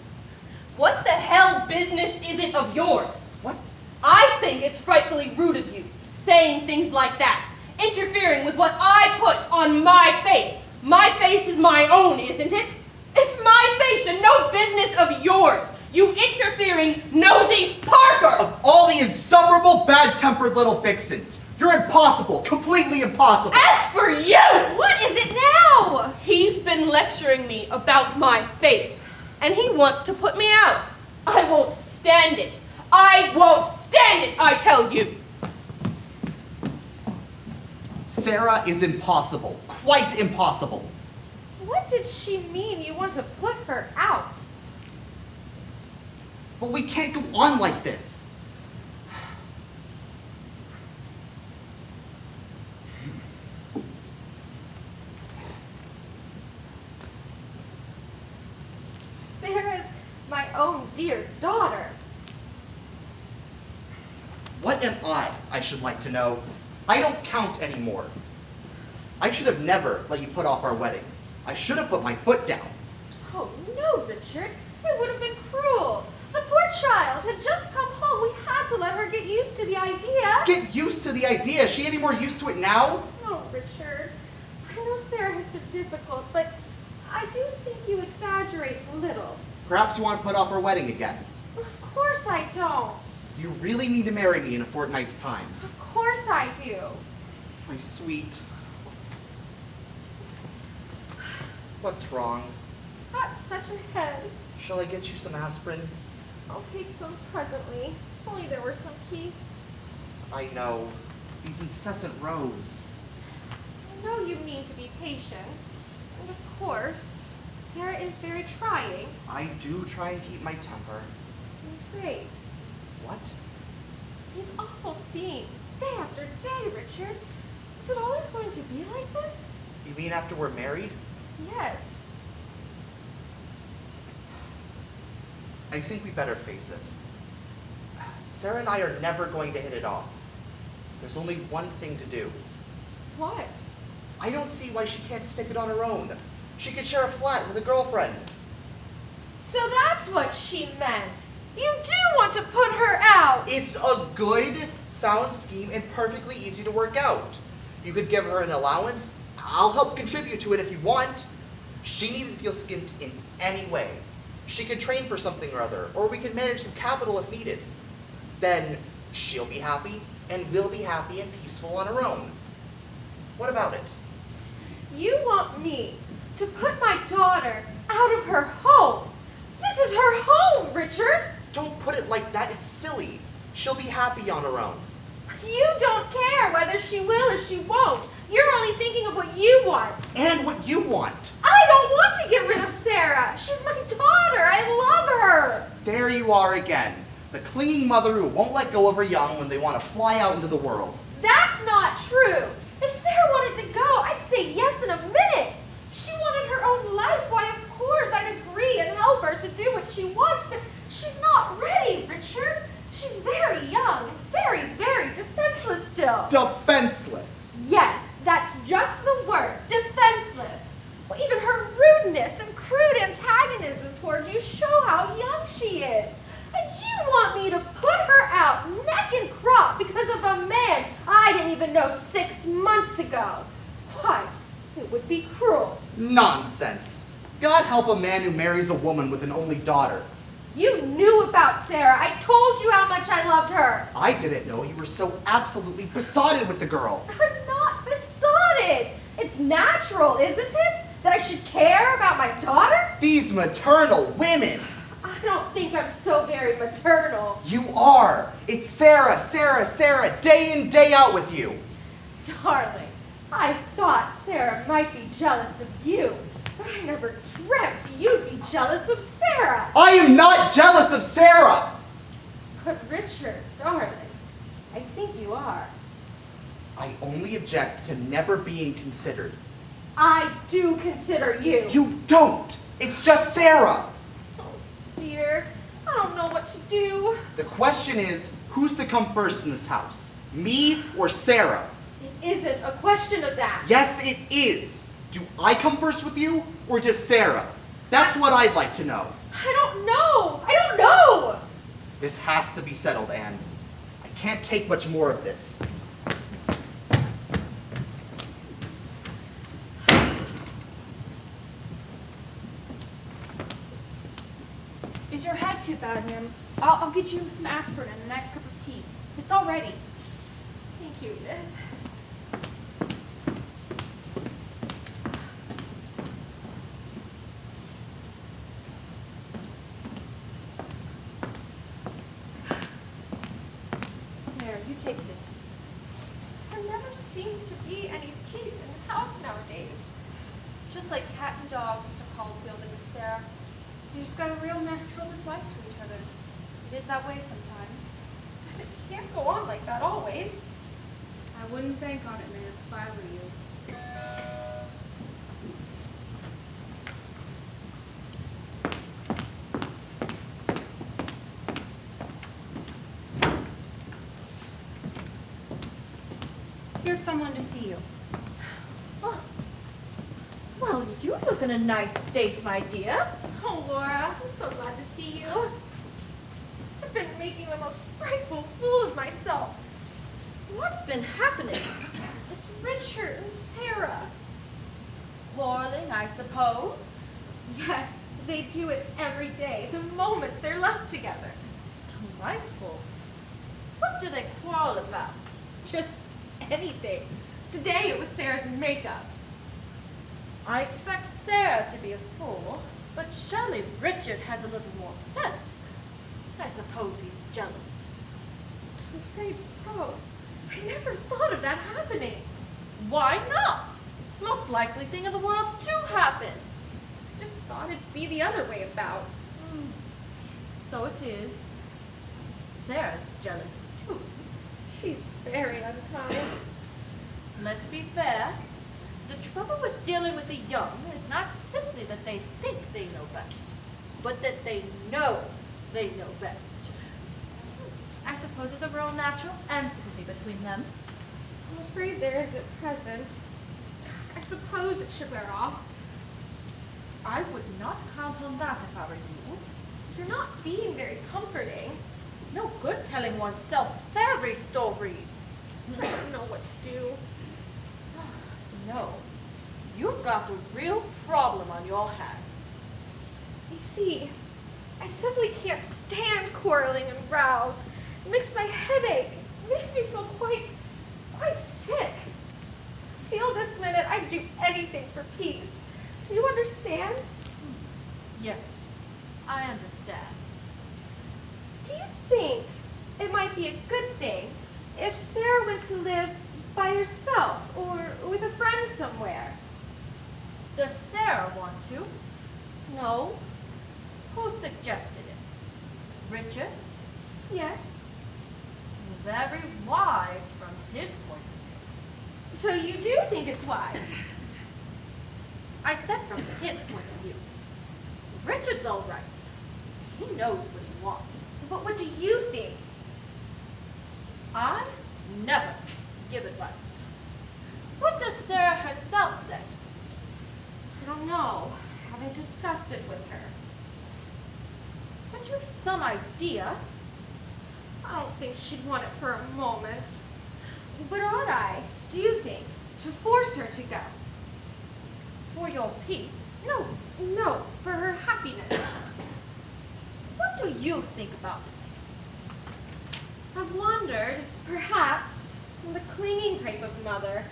What the hell business is it of yours? What? I think it's frightfully rude of you, saying things like that, interfering with what I put on my face. My face is my own, isn't it? It's my face and no business of yours, you interfering, nosy Parker! Of all the insufferable, bad-tempered little vixens, you're impossible, completely impossible. As for you! What is it now? He's been lecturing me about my face, and he wants to put me out. I won't stand it. I won't stand it, I tell you. Sarah is impossible, quite impossible. What did she mean you want to put her out? But we can't go on like this. Sarah's my own dear daughter. What am I should like to know? I don't count anymore. I should have never let you put off our wedding. I should have put my foot down. Oh no, Richard. It would have been cruel. The poor child had just come home. We had to let her get used to the idea. Get used to the idea. Is she any more used to it now? Oh, Richard. I know Sarah has been difficult, but I do think you exaggerate a little. Perhaps you want to put off our wedding again. Of course I don't. Do you really need to marry me in a fortnight's time? Of course I do. My sweet. What's wrong? Got such a head. Shall I get you some aspirin? I'll take some presently. If only there were some peace. I know. These incessant rows. I know you mean to be patient. And of course, Sarah is very trying. I do try and keep my temper. I'm afraid. What? These awful scenes, day after day, Richard. Is it always going to be like this? You mean after we're married? Yes. I think we better face it. Sarah and I are never going to hit it off. There's only one thing to do. What? I don't see why she can't stick it on her own. She could share a flat with a girlfriend. So that's what she meant. You do want to put her out. It's a good, sound scheme and perfectly easy to work out. You could give her an allowance. I'll help contribute to it if you want. She needn't feel skimped in any way. She could train for something or other, or we could manage some capital if needed. Then she'll be happy, and we'll be happy and peaceful on our own. What about it? You want me to put my daughter out of her home. This is her home, Richard. Don't put it like that, it's silly. She'll be happy on her own. You don't care whether she will or she won't. You're only thinking of what you want. And what you want. I don't want to get rid of Sarah. She's my daughter. I love her. There you are again. The clinging mother who won't let go of her young when they want to fly out into the world. That's not true. If Sarah wanted to go, I'd say yes in a minute. If she wanted her own life, why, of course, I'd agree and help her to do what she wants, but she's not ready, Richard. She's very young and very, very defenseless still. Defenseless. Yes, that's just the word, defenseless. Well, even her rudeness and crude antagonism towards you show how young she is. And you want me to put her out neck and crop because of a man I didn't even know 6 months ago. Why, it would be cruel. Nonsense. God help a man who marries a woman with an only daughter. You knew about Sarah. I told you how much I loved her. I didn't know you were so absolutely besotted with the girl. I'm not besotted. It's natural, isn't it, that I should care about my daughter? These maternal women! I don't think I'm so very maternal. You are! It's Sarah, Sarah, Sarah, day in, day out with you! Darling, I thought Sarah might be jealous of you, but I never dreamt you'd be jealous of Sarah. I am not jealous of Sarah! But Richard, darling, I think you are. I only object to never being considered. I do consider you. You don't! It's just Sarah! Oh, dear, I don't know what to do. The question is, who's to come first in this house? Me or Sarah? It isn't a question of that. Yes, it is. Do I come first with you, or just Sarah? That's what I'd like to know. I don't know. I don't know. This has to be settled, Anne. I can't take much more of this. Is your head too bad, ma'am? I'll get you some aspirin and a nice cup of tea. It's all ready. Thank you, Edith. There, you take this. There never seems to be any peace in the house nowadays. Just like cat and dog, Mr. Caulfield and Miss Sarah. You just got a real natural dislike to each other. It is that way sometimes. It can't go on like that always. I wouldn't bank on it, ma'am, if I were you. Here's someone to see you. Oh. Well, you look in a nice state, my dear. Oh, Laura, I'm so glad to see you. I've been making the most frightful fool of myself. What's been happening? It's Richard and Sarah. Quarreling, I suppose. Yes, they do it every day, the moment they're left together. Delightful. What do they quarrel about? Just anything. Today it was Sarah's makeup. I expect Sarah to be a fool, but surely Richard has a little more sense. I suppose he's jealous. I'm afraid so. I never thought of that happening. Why not? Most likely thing in the world to happen. Just thought it'd be the other way about. So it is. Sarah's jealous too. She's very unkind. Let's be fair. The trouble with dealing with the young is not simply that they think they know best, but that they know best. I suppose there's a real natural antipathy between them. I'm afraid there is at present. I suppose it should wear off. I would not count on that if I were you. You're not being very comforting. No good telling oneself fairy stories. I don't know what to do. No, you've got a real problem on your hands. You see, I simply can't stand quarreling and rows. It makes my head ache. It makes me feel quite sick. I feel this minute I'd do anything for peace. Do you understand? Yes, I understand. Do you think it might be a good thing if Sarah went to live by herself or with a friend somewhere? Does Sarah want to? No. Who suggested it? Richard? Yes. Very wise from his point of view. So you do think it's wise? I said from his point of view. Richard's all right. He knows what he wants. But what do you think? I never give advice. What does Sarah herself say? I don't know. I haven't discussed it with her. But you've some idea. I don't think she'd want it for a moment. But ought I, do you think, to force her to go? For your peace. No, for her happiness. What do you think about it? I've wondered if perhaps I'm the clinging type of mother,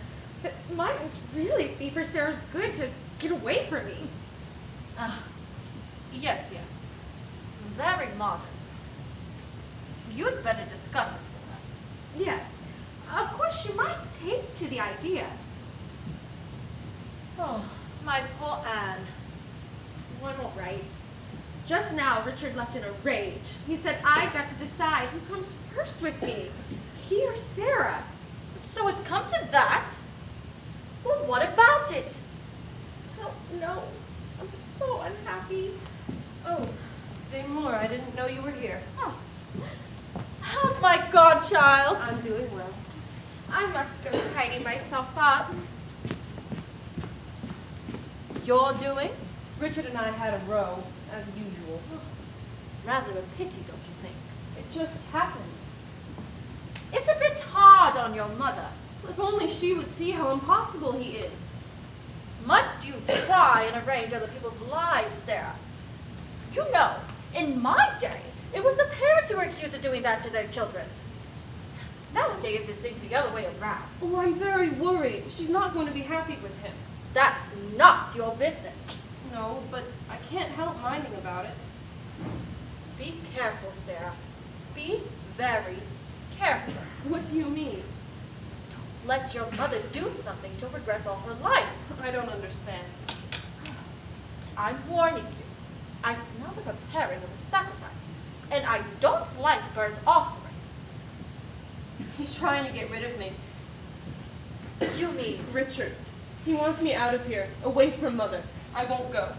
It mightn't really be for Sarah's good to get away from me. Yes, yes. Very modern. You'd better discuss it with her. Yes, of course she might take to the idea. Oh, my poor Anne. Oh, I'm all right. Just now, Richard left in a rage. He said I got to decide who comes first with me, he or Sarah. So it's come to that? Well, what about it? I don't know. I'm so unhappy. Oh, Dame Laura, I didn't know you were here. Oh. How's my godchild? I'm doing well. I must go tidy myself up. You're doing? Richard and I had a row, as usual. Rather a pity, don't you think? It just happened. It's a bit hard on your mother. If only she would see how impossible he is. Must you try and arrange other people's lives, Sarah? You know, in my day, it was the parents who were accused of doing that to their children. Nowadays, it's the other way around. Oh, I'm very worried. She's not going to be happy with him. That's not your business. No, but I can't help minding about it. Be careful, Sarah. Be very careful. What do you mean? Let your mother do something she'll regret all her life. I don't understand. I'm warning you. I smell the preparing of a sacrifice, and I don't like burnt offerings. He's trying to get rid of me. You mean Richard. He wants me out of here, away from Mother. I won't go.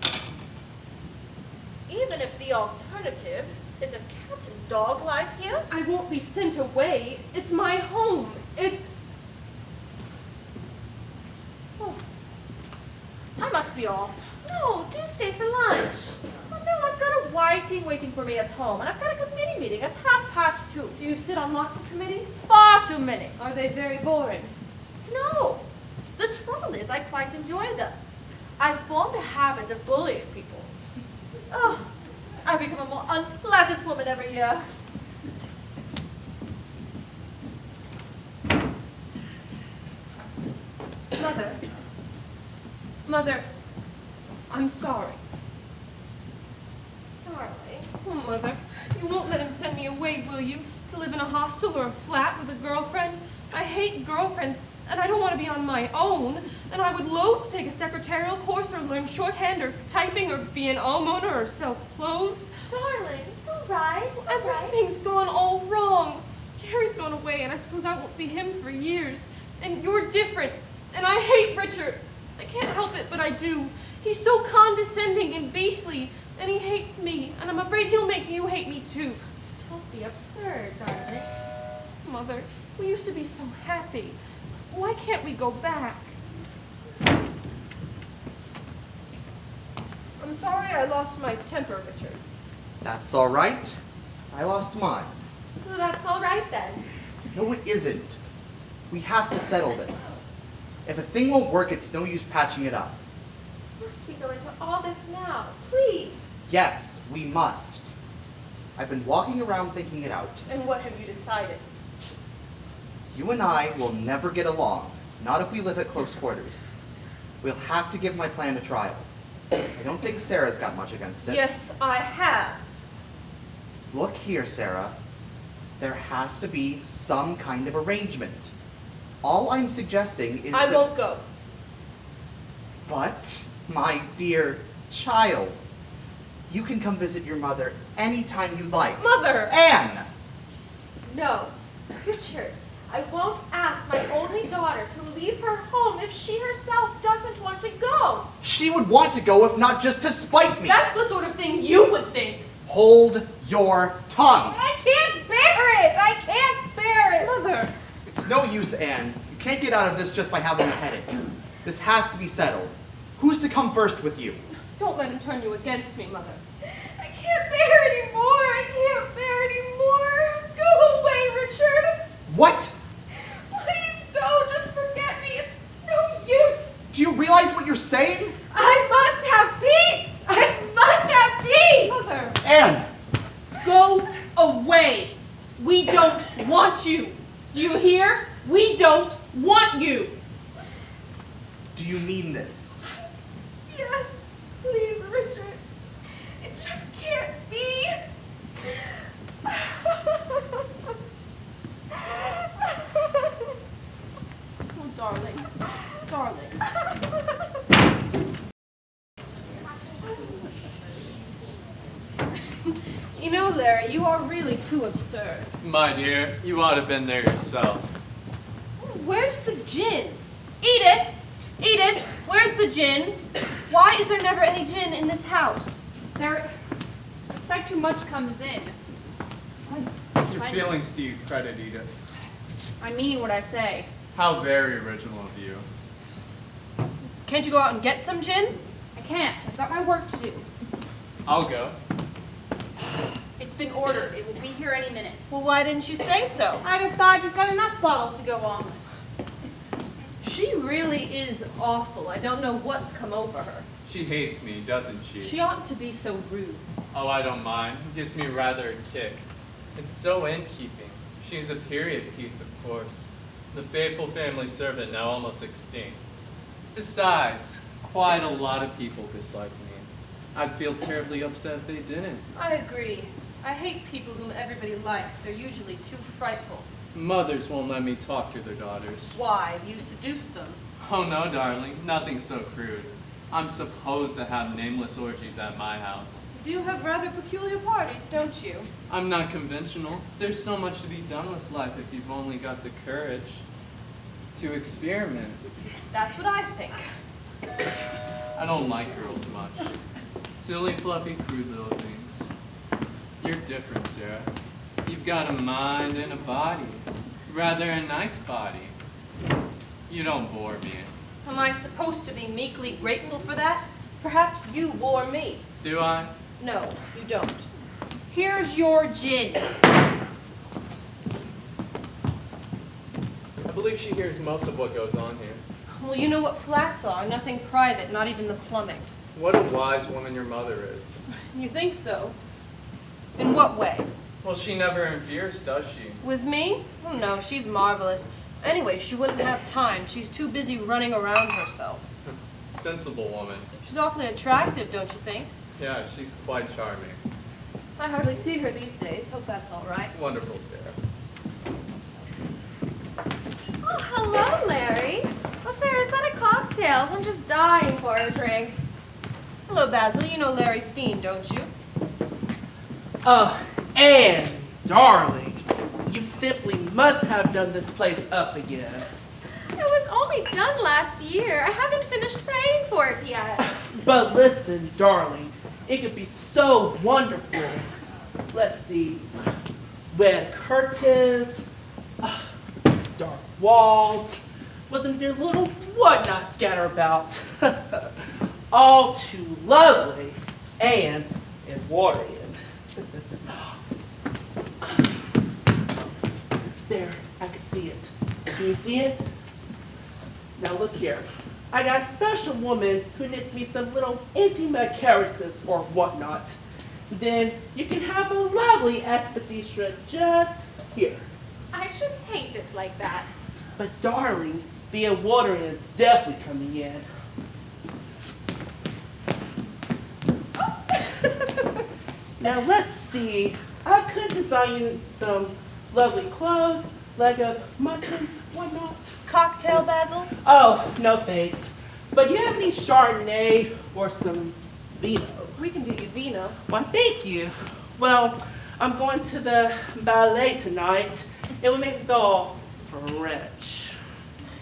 even if the alternative is a cat and dog life here? I won't be sent away. It's my home. It's... Oh, I must be off. No, do stay for lunch. Oh, no, I've got a whiting waiting for me at home, and I've got a committee meeting at 2:30. Do you sit on lots of committees? Far too many. Are they very boring? No. The trouble is I quite enjoy them. I've formed a habit of bullying people. Oh, I become a more unpleasant woman every year. Mother. Mother, I'm sorry. Darling. Oh, Mother, you won't let him send me away, will you? To live in a hostel or a flat with a girlfriend? I hate girlfriends, and I don't want to be on my own. And I would loathe to take a secretarial course or learn shorthand or typing or be an almoner or sell clothes. Darling, it's all right. It's all right. Everything's gone all wrong. Jerry's gone away, and I suppose I won't see him for years. And you're different, and I hate Richard. I can't help it, but I do. He's so condescending and beastly, and he hates me, and I'm afraid he'll make you hate me too. Don't be absurd, darling. Mother, we used to be so happy. Why can't we go back? I'm sorry I lost my temper, Richard. That's all right. I lost mine. So that's all right then. No, it isn't. We have to settle this. If a thing won't work, it's no use patching it up. Must we go into all this now? Please. Yes, we must. I've been walking around thinking it out. And what have you decided? You and I will never get along, not if we live at close quarters. We'll have to give my plan a trial. I don't think Sarah's got much against it. Yes, I have. Look here, Sarah. There has to be some kind of arrangement. All I'm suggesting is I that... won't go. But, my dear child, you can come visit your mother anytime you like. Mother! Anne! No. Richard, I won't ask my only daughter to leave her home if she herself doesn't want to go. She would want to go if not just to spite me. That's the sort of thing you would think. Hold your tongue. I can't bear it! I can't bear it! Mother! It's no use, Anne. You can't get out of this just by having a headache. This has to be settled. Who's to come first with you? Don't let him turn you against me, Mother. I can't bear it anymore! I can't bear it anymore! Go away, Richard! What? Please go, just forget me. It's no use. Do you realize what you're saying? I must have peace! I must have peace! Mother! Anne! Go away! We don't want you! Do you hear? We don't want you! Do you mean this? Yes, please, Richard. It just can't be. Oh, darling. Darling. You know, Larry, you are really too absurd. My dear, you ought to have been there yourself. Where's the gin? Edith! Edith, where's the gin? Why is there never any gin in this house? A sight too much comes in. Your feelings do you credit, Edith. I mean what I say. How very original of you. Can't you go out and get some gin? I can't. I've got my work to do. I'll go. It's been ordered. It will be here any minute. Well, why didn't you say so? I'd have thought you've got enough bottles to go on with. She really is awful. I don't know what's come over her. She hates me, doesn't she? She oughtn't to be so rude. Oh, I don't mind. It gives me rather a kick. It's so in keeping. She's a period piece, of course. The faithful family servant now almost extinct. Besides, quite a lot of people dislike me. I'd feel terribly upset if they didn't. I agree. I hate people whom everybody likes. They're usually too frightful. Mothers won't let me talk to their daughters. Why? You seduce them. Oh no, darling, nothing so crude. I'm supposed to have nameless orgies at my house. You do have rather peculiar parties, don't you? I'm not conventional. There's so much to be done with life if you've only got the courage to experiment. That's what I think. I don't like girls much. Silly, fluffy, crude little things. You're different, Sarah. You've got a mind and a body. Rather a nice body. You don't bore me. Am I supposed to be meekly grateful for that? Perhaps you bore me. Do I? No, you don't. Here's your gin. I believe she hears most of what goes on here. Well, you know what flats are. Nothing private, not even the plumbing. What a wise woman your mother is. You think so? In what way? Well, she never interferes, does she? With me? Oh, no, she's marvelous. Anyway, she wouldn't have time. She's too busy running around herself. Sensible woman. She's awfully attractive, don't you think? Yeah, she's quite charming. I hardly see her these days. Hope that's all right. Wonderful, Sarah. Oh, hello, Larry. Oh, Sarah, is that a cocktail? I'm just dying for a drink. Hello, Basil. You know Larry Steen, don't you? Oh, Anne, darling, you simply must have done this place up again. It was only done last year. I haven't finished paying for it yet. But listen, darling, it could be so wonderful. Let's see, red curtains, dark walls, wasn't there little whatnot scattered about? All too lovely and watering. There, I can see it. Can you see it? Now look here. I got a special woman who knits me some little intimate caresses or whatnot. Then you can have a lovely aspidistra just here. I should paint it like that. But darling, the watering is definitely coming in. Now let's see. I could design you some lovely clothes, leg of mutton, whatnot. Cocktail, Basil? Oh, no thanks. But you have any Chardonnay or some vino? We can do you vino. Why, thank you. Well, I'm going to the ballet tonight. It will make me feel French.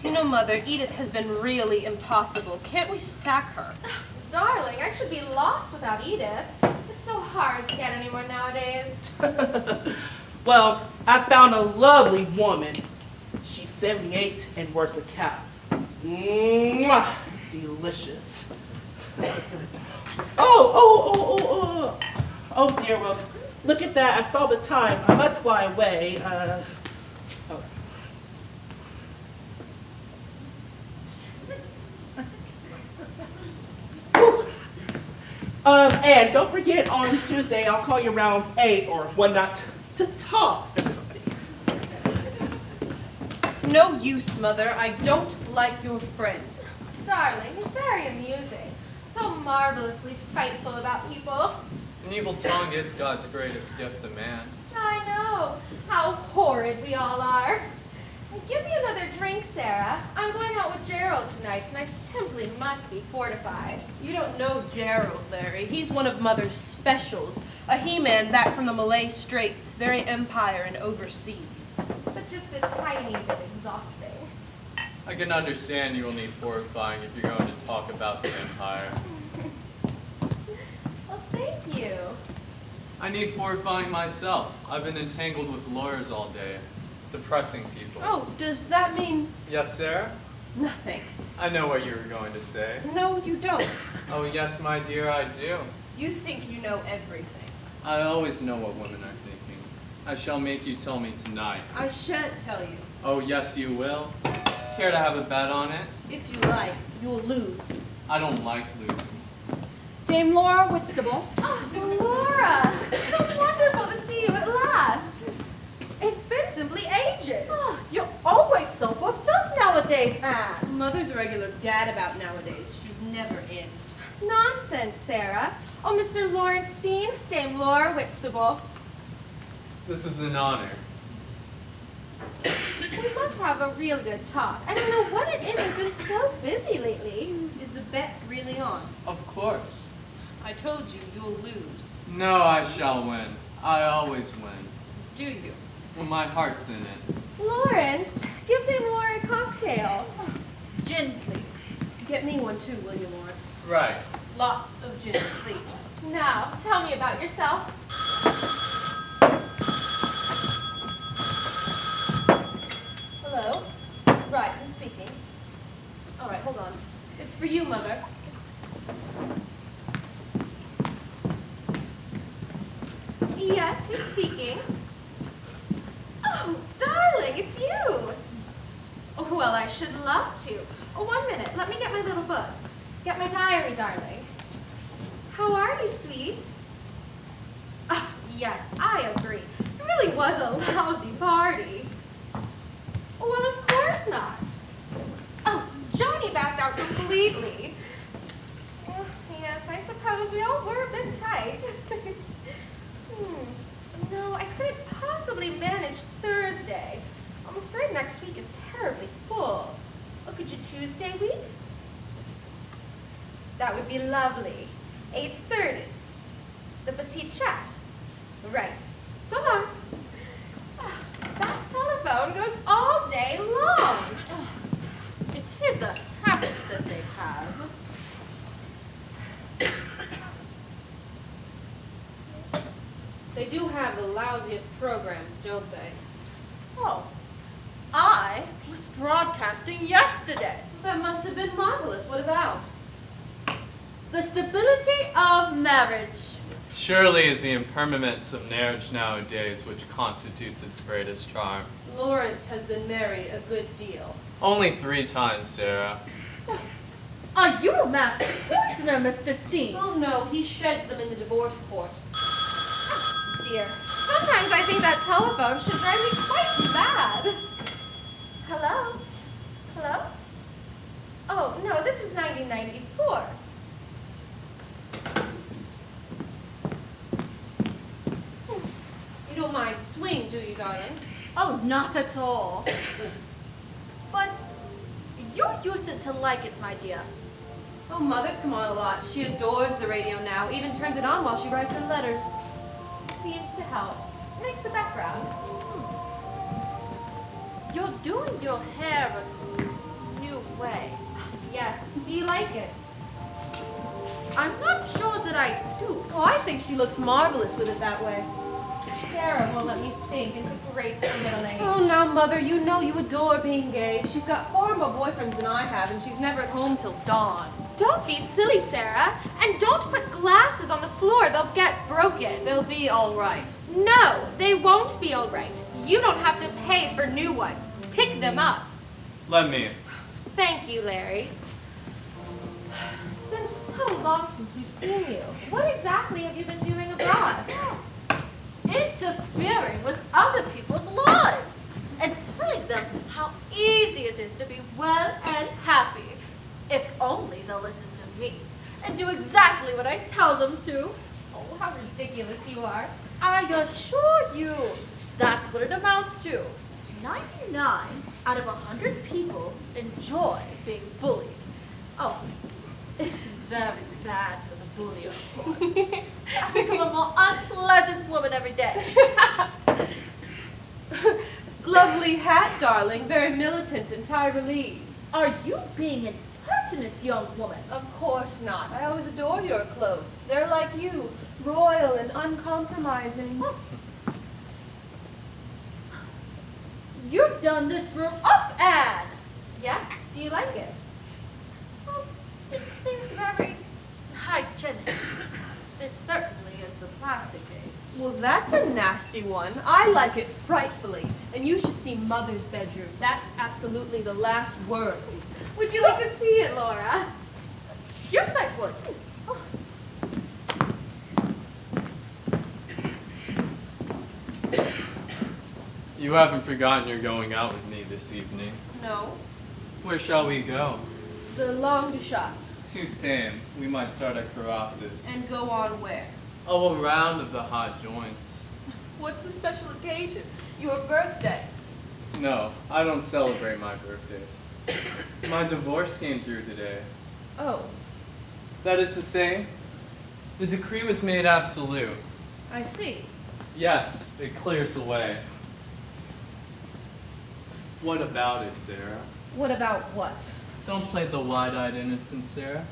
You know, Mother, Edith has been really impossible. Can't we sack her? Darling, I should be lost without Edith. It's so hard to get anyone nowadays. Well, I found a lovely woman. She's 78 and wears a cap. Mwah! Delicious. Oh dear, well, look at that. I saw the time. I must fly away. And don't forget on Tuesday, I'll call you around 8 or whatnot to talk, everybody. It's no use, Mother. I don't like your friend. darling. He's very amusing. So marvelously spiteful about people. An evil tongue is God's greatest gift to man. I know. How horrid we all are. Give me another drink, Sarah. I'm going out with Gerald tonight, and I simply must be fortified. You don't know Gerald, Larry. He's one of Mother's specials. A he-man back from the Malay Straits, very empire and overseas. But just a tiny bit exhausting. I can understand you will need fortifying if you're going to talk about the Empire. Well, thank you. I need fortifying myself. I've been entangled with lawyers all day. Depressing people. Oh, does that mean Yes, Sarah? nothing? I know what you were going to say. No, you don't. Oh, yes, my dear, I do. You think you know everything. I always know what women are thinking. I shall make you tell me tonight. I shan't tell you. Oh, yes, you will. Care to have a bet on it? If you like, you'll lose. I don't like losing. Dame Laura Whitstable. Oh, Laura! So wonderful to see you at last. It's been simply ages. Oh, you're always so booked up nowadays, Anne. Mother's a regular gadabout nowadays. She's never in. Nonsense, Sarah. Oh, Mr. Lawrencestein, Dame Laura Whitstable. This is an honor. We must have a real good talk. I don't know what it is. I've been so busy lately. Is the bet really on? Of course. I told you, you'll lose. No, I shall win. I always win. Do you? When my heart's in it. Lawrence, give Dame Laura a cocktail. Gin, please. Get me one too, will you, Lawrence? Right. Lots of gin, please. Now, tell me about yourself. Hello? Right, who's speaking? All right, hold on. It's for you, Mother. Yes, who's speaking? Oh, darling, it's you. Oh, well, I should love to. Oh, 1 minute. Let me get my little book. Get my diary, darling. How are you, sweet? Ah, yes, I agree. It really was a lousy party. Oh, well, of course not. Oh, Johnny passed out completely. Yes, I suppose we all were a bit tight. No, I couldn't possibly manage Thursday. I'm afraid next week is terribly full. Oh, could you Tuesday week? That would be lovely. 8:30. The petite chat. Right. So long. That telephone goes all day long. It is a habit that they have. They do have the lousiest programs, don't they? Oh, I was broadcasting yesterday. That must have been marvelous. What about? The stability of marriage. Surely is the impermanence of marriage nowadays which constitutes its greatest charm. Lawrence has been married a good deal. Only 3 times, Sarah. Are you a master poisoner, Mr. Steen? Oh no, he sheds them in the divorce court. Dear. Sometimes I think that telephone should drive me quite mad. Hello? Hello? Oh, no, this is 1994. You don't mind swing, do you, darling? Oh, not at all. But you used to like it, my dear. Oh, Mother's come on a lot. She adores the radio now, even turns it on while she writes her letters. Seems to help. Makes a background. You're doing your hair a new way. Yes. Do you like it? I'm not sure that I do. Oh, I think she looks marvelous with it that way. Sarah won't let me sink into graceful middle age. Oh, now, Mother, you know you adore being gay. She's got 4 more boyfriends than I have, and she's never at home till dawn. Don't be silly, Sarah. And don't put glasses on the floor. They'll get broken. They'll be all right. No, they won't be all right. You don't have to pay for new ones. Pick them up. Let me. Thank you, Larry. It's been so long since we've seen you. What exactly have you been doing abroad? Interfering with other people's lives and telling them how easy it is to be well and happy, if to. Oh, how ridiculous you are. I assure you, that's what it amounts to. 99 out of 100 people enjoy being bullied. Oh, it's very bad for the bully, of course. I become a more unpleasant woman every day. Lovely hat, darling. Very militant and Tyrolese. Are you being impertinent, young woman? Of course not. I always adore your clothes. They're like you, royal and uncompromising. You've done this room up, Anne. Yes? Do you like it? Oh, it seems very hygienic. This certainly is the plastic age. Well, that's a nasty one. I like it frightfully. And you should see Mother's bedroom. That's absolutely the last word. Would you like to see it, Laura? Yes, I would. Oh, You haven't forgotten you're going out with me this evening. No. Where shall we go? The long shot. Too tame. We might start at Carras's. And go on where? Oh, a round of the hot joints. What's the special occasion? Your birthday. No, I don't celebrate my birthdays. My divorce came through today. Oh, That is to say, the decree was made absolute. I see. Yes, it clears the way. What about it, Sarah? What about what? Don't play the wide-eyed innocent, Sarah.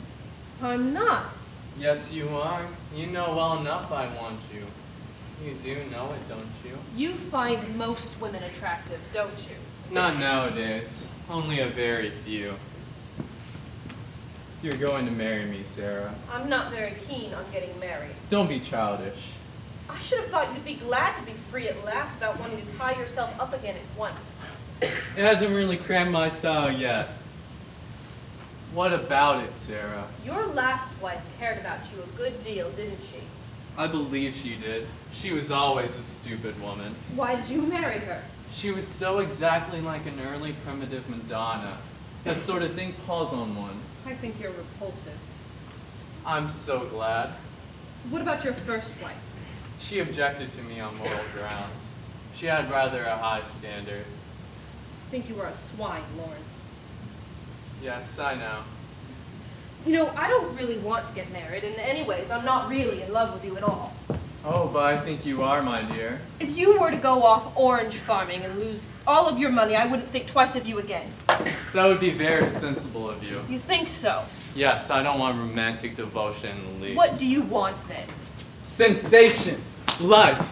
I'm not. Yes, you are. You know well enough I want you. You do know it, don't you? You find most women attractive, don't you? Not nowadays. Only a very few. You're going to marry me, Sarah. I'm not very keen on getting married. Don't be childish. I should have thought you'd be glad to be free at last without wanting to tie yourself up again at once. It hasn't really crammed my style yet. What about it, Sarah? Your last wife cared about you a good deal, didn't she? I believe she did. She was always a stupid woman. Why did you marry her? She was so exactly like an early primitive Madonna. That sort of thing palls on one. I think you're repulsive. I'm so glad. What about your first wife? She objected to me on moral grounds. She had rather a high standard. I think you were a swine, Lawrence. Yes, I know. You know, I don't really want to get married, and anyways, I'm not really in love with you at all. Oh, but I think you are, my dear. If you were to go off orange farming and lose all of your money, I wouldn't think twice of you again. That would be very sensible of you. You think so? Yes, I don't want romantic devotion in the least. What do you want then? Sensation! Life!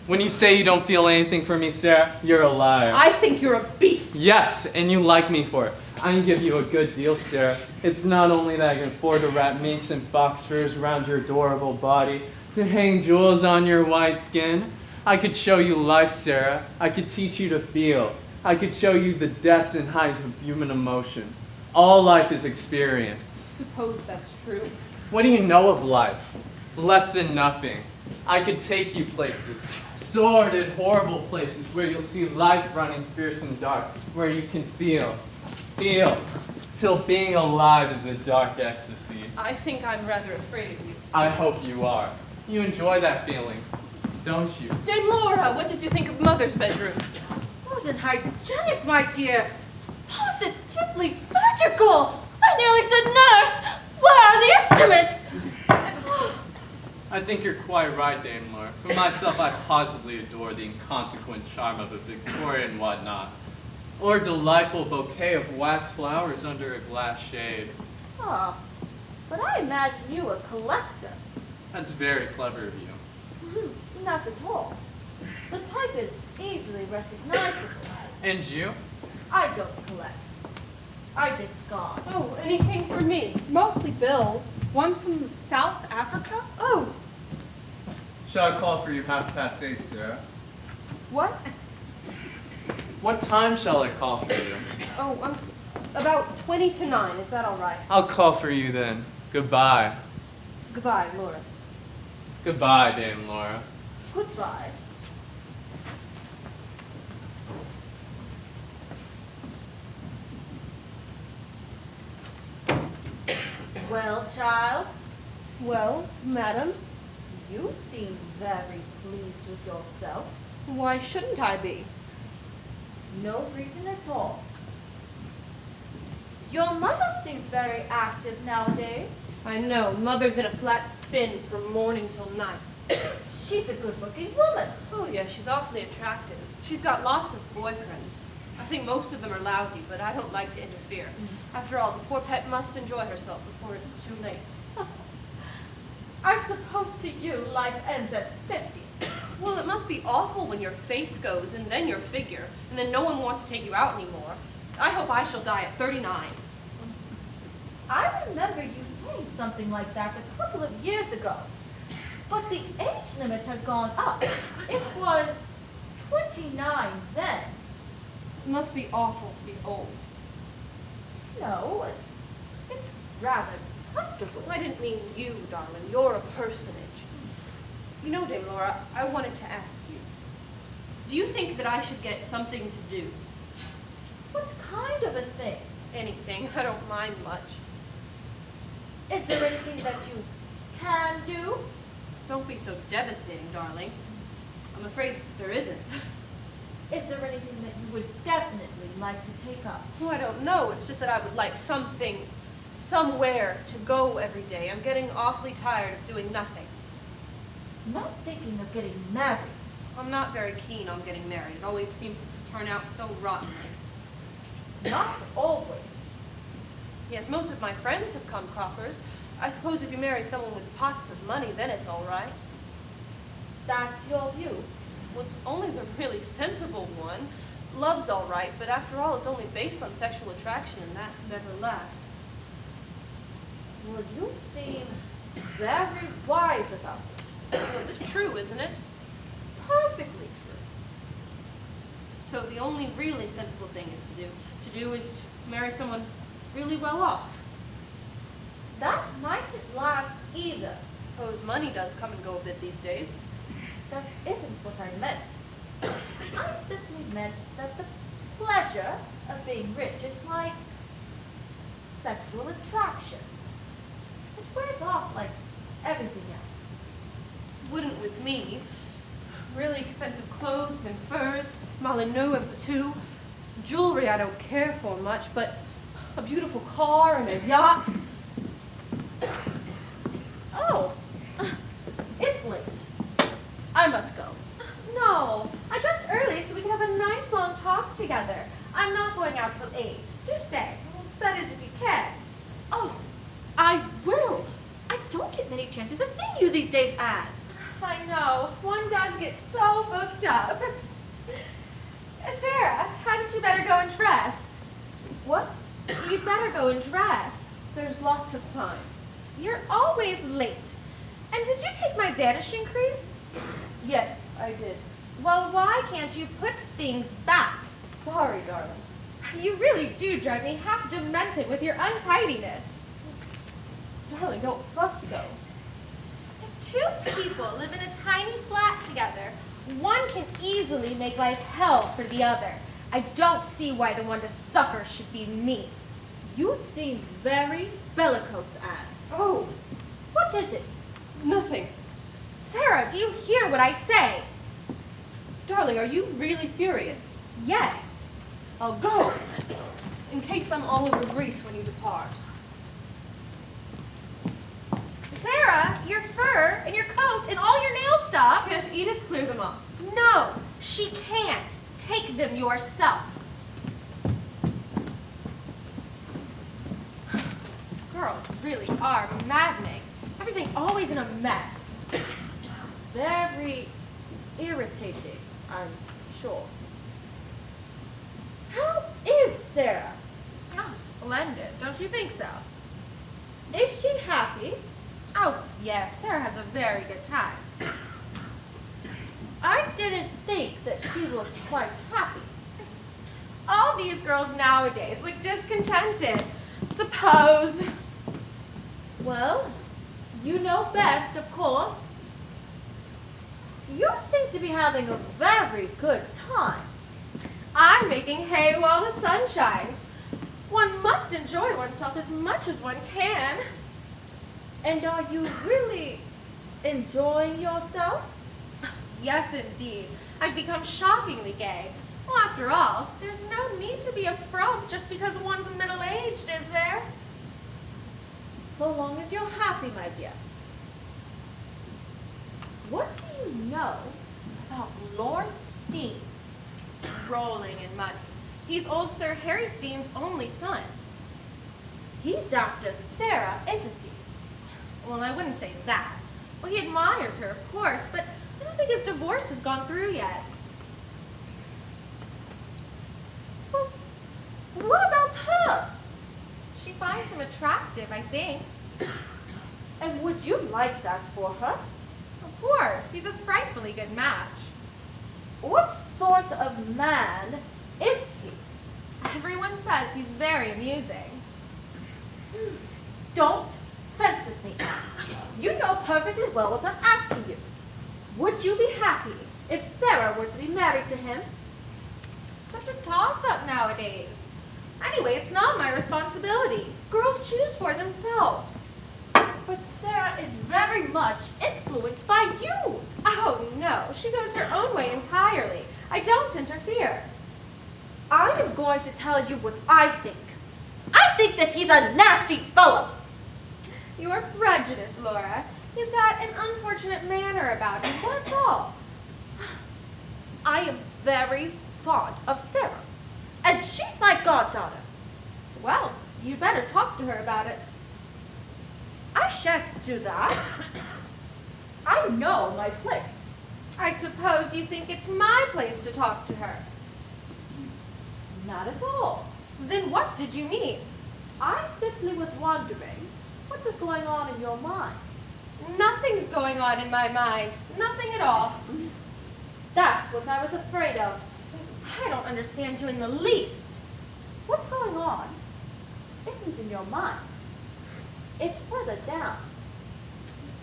When you say you don't feel anything for me, Sarah, you're a liar. I think you're a beast. Yes, and you like me for it. I can give you a good deal, Sarah. It's not only that I can afford to wrap minks and fox furs around your adorable body, to hang jewels on your white skin. I could show you life, Sarah. I could teach you to feel. I could show you the depths and height of human emotion. All life is experience. Suppose that's true. What do you know of life? Less than nothing. I could take you places, sordid, horrible places where you'll see life running fierce and dark, where you can feel, till being alive is a dark ecstasy. I think I'm rather afraid of you. I hope you are. You enjoy that feeling, don't you? Dame Laura, what did you think of Mother's bedroom? more than hygienic, my dear. Positively surgical. I nearly said nurse. Where are the instruments? I think you're quite right, Dame Laura. For myself, I positively adore the inconsequent charm of a Victorian whatnot, or a delightful bouquet of wax flowers under a glass shade. Ah, but I imagine you a collector. That's very clever of you. Not at all. The type is easily recognizable. And you? I don't collect. I discard. Oh, anything for me? Mostly bills. One from South Africa? Oh, Shall I call for you 8:30, Sarah? what? What time shall I call for you? Oh, about 20 to 9. Is that all right? I'll call for you then. Goodbye. Goodbye, Lawrence. Goodbye, Dame Laura. Goodbye. Well, child, Well, madam, You seem very pleased with yourself. why shouldn't I be? No reason at all. Your mother seems very active nowadays. I know, mother's in a flat spin from morning till night. She's a good-looking woman. Oh yeah, she's awfully attractive. She's got lots of boyfriends. I think most of them are lousy, but I don't like to interfere. After all, the poor pet must enjoy herself before it's too late. I suppose to you life ends at 50. Well, it must be awful when your face goes and then your figure, and then no one wants to take you out anymore. I hope I shall die at 39. I remember you saying something like that a couple of years ago. But the age limit has gone up. It was 29 then. It must be awful to be old. No, it's rather comfortable. I didn't mean you, darling. You're a personage. You know, Dame Laura, I wanted to ask you. Do you think that I should get something to do? What kind of a thing? Anything. I don't mind much. Is there anything that you can do? Don't be so devastating, darling. I'm afraid there isn't. Is there anything that you would definitely like to take up? Oh, I don't know. It's just that I would like something, somewhere to go every day. I'm getting awfully tired of doing nothing. Not thinking of getting married. I'm not very keen on getting married. It always seems to turn out so rottenly. Not always. Yes, most of my friends have come croppers. I suppose if you marry someone with pots of money, then it's all right. That's your view. Well, it's only the really sensible one. Love's all right, but after all, it's only based on sexual attraction, and that never lasts. Well, you seem very wise about it. Well, it's true, isn't it? Perfectly true. So the only really sensible thing is to do is to marry someone really well off. That mightn't last either. Suppose money does come and go a bit these days. That isn't what I meant. I simply meant that the pleasure of being rich is like sexual attraction. It wears off like everything else. Wouldn't with me. Really expensive clothes and furs, Molyneux and Patou. Jewelry I don't care for much, but a beautiful car and a yacht. Oh, it's late. I must go. No, I dressed early so we can have a nice long talk together. I'm not going out till 8. Do stay. That is, if you can. Oh, I will. I don't get many chances of seeing you these days, Anne. I know. One does get so booked up. Sarah, hadn't you better go and dress? What? You'd better go and dress. There's lots of time. You're always late. And did you take my vanishing cream? Yes, I did. Well, why can't you put things back? Sorry, darling. You really do drive me half demented with your untidiness. Darling, don't fuss so. If two people live in a tiny flat together, one can easily make life hell for the other. I don't see why the one to suffer should be me. You seem very bellicose, Anne. Oh, What is it? nothing. Sarah, do you hear what I say? Darling, are you really furious? Yes. I'll go, in case I'm all over grease when you depart. Sarah, your fur and your coat and all your nail stuff. Can't Edith clear them up? No, she can't. Take them yourself. Girls really are maddening. Everything always in a mess. Very irritating, I'm sure. How is Sarah? Oh, splendid. Don't you think so? Is she happy? Oh, yes. Sarah has a very good time. I didn't think that she looked quite happy. All these girls nowadays look discontented. Suppose. Well, you know best, of course. You seem to be having a very good time. I'm making hay while the sun shines. One must enjoy oneself as much as one can. And are you really enjoying yourself? Yes, indeed. I've become shockingly gay. Well, after all, there's no need to be a frump just because one's middle-aged, is there? So long as you're happy, my dear. What do you know about Lord Steen? Rolling in money. He's old Sir Harry Steen's only son. He's after Sarah, isn't he? Well, I wouldn't say that. Well, he admires her, of course, but I don't think his divorce has gone through yet. Well, what about her? She finds him attractive, I think. And would you like that for her? Of course, he's a frightfully good match. What sort of man is he? Everyone says he's very amusing. Don't fence with me. You know perfectly well what I'm asking you. Would you be happy if Sarah were to be married to him? Such a toss-up nowadays. Anyway, it's not my responsibility. Girls choose for themselves. But Sarah is very much influenced by you. Oh, no, she goes her own way entirely. I don't interfere. I am going to tell you what I think. I think that he's a nasty fellow. You're prejudiced, Laura. He's got an unfortunate manner about him, that's all. I am very fond of Sarah, and she's my goddaughter. Well, you'd better talk to her about it. I shan't do that. I know my place. I suppose you think it's my place to talk to her. Not at all. Then what did you mean? I simply was wondering what was going on in your mind. Nothing's going on in my mind. Nothing at all. That's what I was afraid of. I don't understand you in the least. What's going on isn't in your mind. It's further down.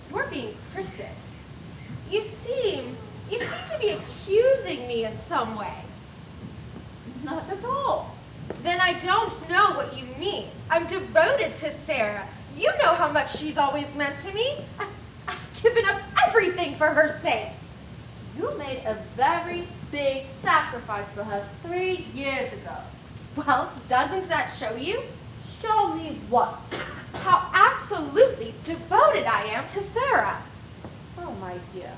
You're being cryptic. You seem to be accusing me in some way. Not at all. Then I don't know what you mean. I'm devoted to Sarah. You know how much she's always meant to me. I've given up everything for her sake. You made a very big sacrifice for her 3 years ago. Well, doesn't that show you? Show me what? How absolutely devoted I am to Sarah. Oh, my dear.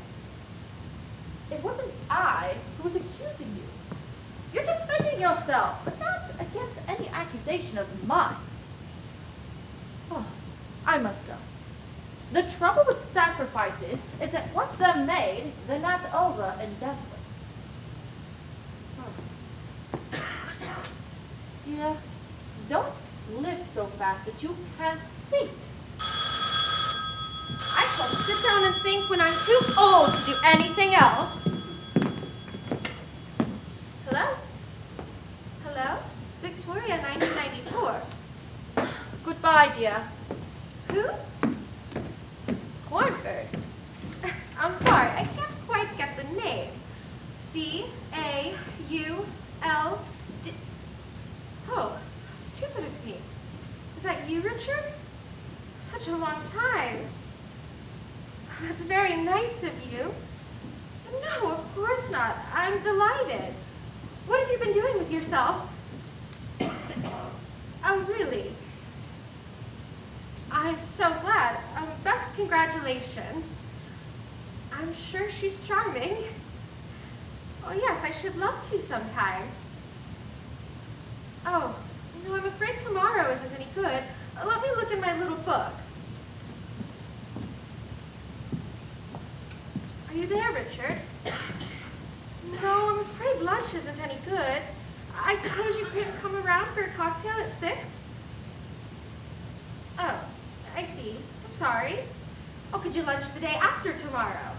It wasn't I who was accusing you. You're defending yourself, but not against any accusation of mine. Oh, I must go. The trouble with sacrifices is that once they're made, they're not over indefinitely. Oh. Dear, don't live so fast that you can't think. I shall sit down and think when I'm too old to do anything else. Hello? Hello? Victoria, 1994. Goodbye, dear. Who? Cornford. I'm sorry, I can't quite get the name. C-A-U-L-D... Oh, how stupid of me. Is that you, Richard? Such a long time. That's very nice of you. No, of course not. I'm delighted. What have you been doing with yourself? Oh, really? I'm so glad. Best congratulations. I'm sure she's charming. Oh, yes, I should love to sometime. Oh, no, I'm afraid tomorrow isn't any good. Let me look in my little book. Are you there, Richard? No, I'm afraid lunch isn't any good. I suppose you couldn't come around for a cocktail at 6? Oh, I see. I'm sorry. Oh, could you lunch the day after tomorrow?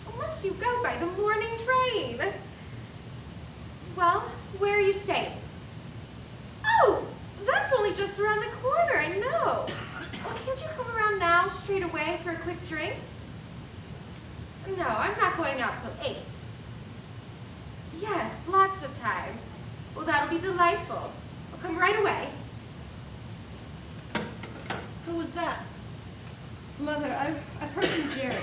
Oh, must you go by the morning train? Well, where are you staying? Oh, that's only just around the corner, I know. Well, can't you come around now, straight away, for a quick drink? No, I'm not going out till 8. Yes, lots of time. Well, that'll be delightful. I'll come right away. Who was that? Mother, I've heard from Jerry.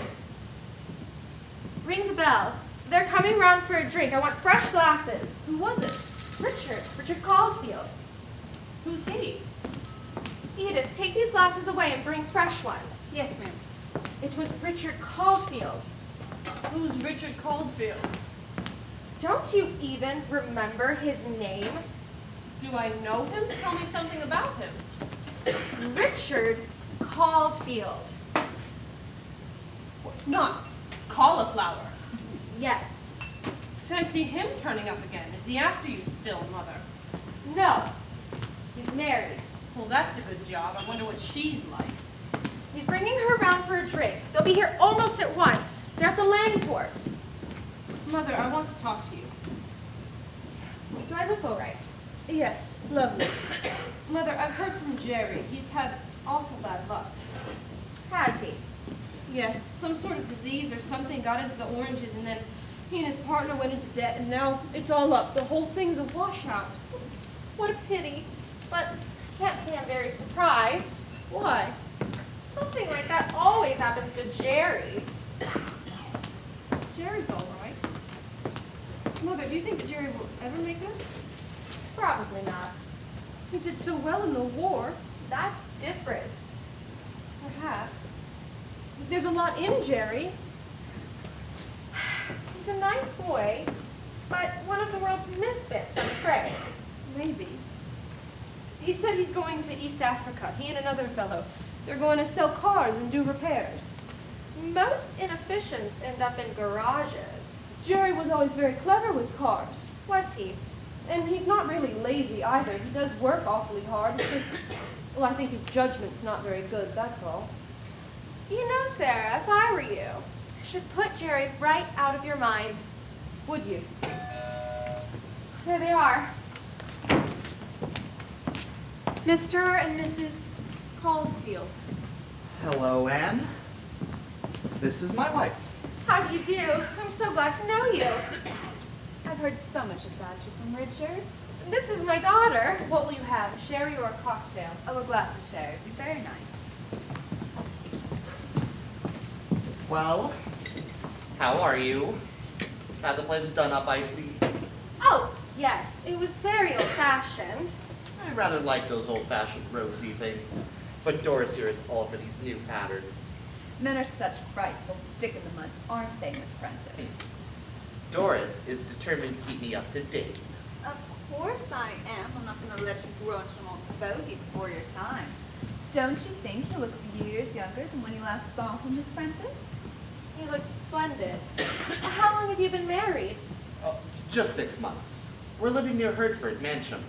Ring the bell. They're coming round for a drink. I want fresh glasses. Who was it? Richard Caulfield. Who's he? Edith, take these glasses away and bring fresh ones. Yes, ma'am. It was Richard Caulfield. Who's Richard Caulfield? Don't you even remember his name? Do I know him? Tell me something about him. Richard Caulfield. Not cauliflower. Yes. Fancy him turning up again. Is he after you still, Mother? No. He's married. Well, that's a good job. I wonder what she's like. He's bringing her around for a drink. They'll be here almost at once. They're at the Langport. Mother, I want to talk to you. Do I look all right? Yes, lovely. Mother, I've heard from Jerry. He's had awful bad luck. Has he? Yes, some sort of disease or something got into the oranges, and then he and his partner went into debt, and now it's all up. The whole thing's a washout. What a pity. But I can't say I'm very surprised. Why? Something like that always happens to Jerry. Jerry's all right. Mother, do you think that Jerry will ever make good? Probably not. He did so well in the war. That's different. Perhaps. There's a lot in Jerry. He's a nice boy, but one of the world's misfits, I'm afraid. Maybe. He said he's going to East Africa, he and another fellow. They're going to sell cars and do repairs. Most inefficients end up in garages. Jerry was always very clever with cars. Was he? And he's not really lazy either. He does work awfully hard. It's just, well, I think his judgment's not very good, that's all. You know, Sarah, if I were you, I should put Jerry right out of your mind. Would you? There they are. Mr. and Mrs. Caulfield. Hello, Anne. This is my wife. How do you do? I'm so glad to know you. I've heard so much about you from Richard. This is my daughter. What will you have, a sherry or a cocktail? Oh, a glass of sherry would be very nice. Well, how are you? Had the place done up, I see. Oh, yes, it was very old-fashioned. I rather like those old-fashioned rosy things. But Doris here is all for these new patterns. Men are such frightful stick-in-the-muds, aren't they, Miss Prentice? Doris is determined to keep me up to date. Of course I am. I'm not going to let you grow into an old fogey before your time. Don't you think he looks years younger than when you last saw him, Miss Prentice? He looks splendid. How long have you been married? Just 6 months. We're living near Hertford Mansion.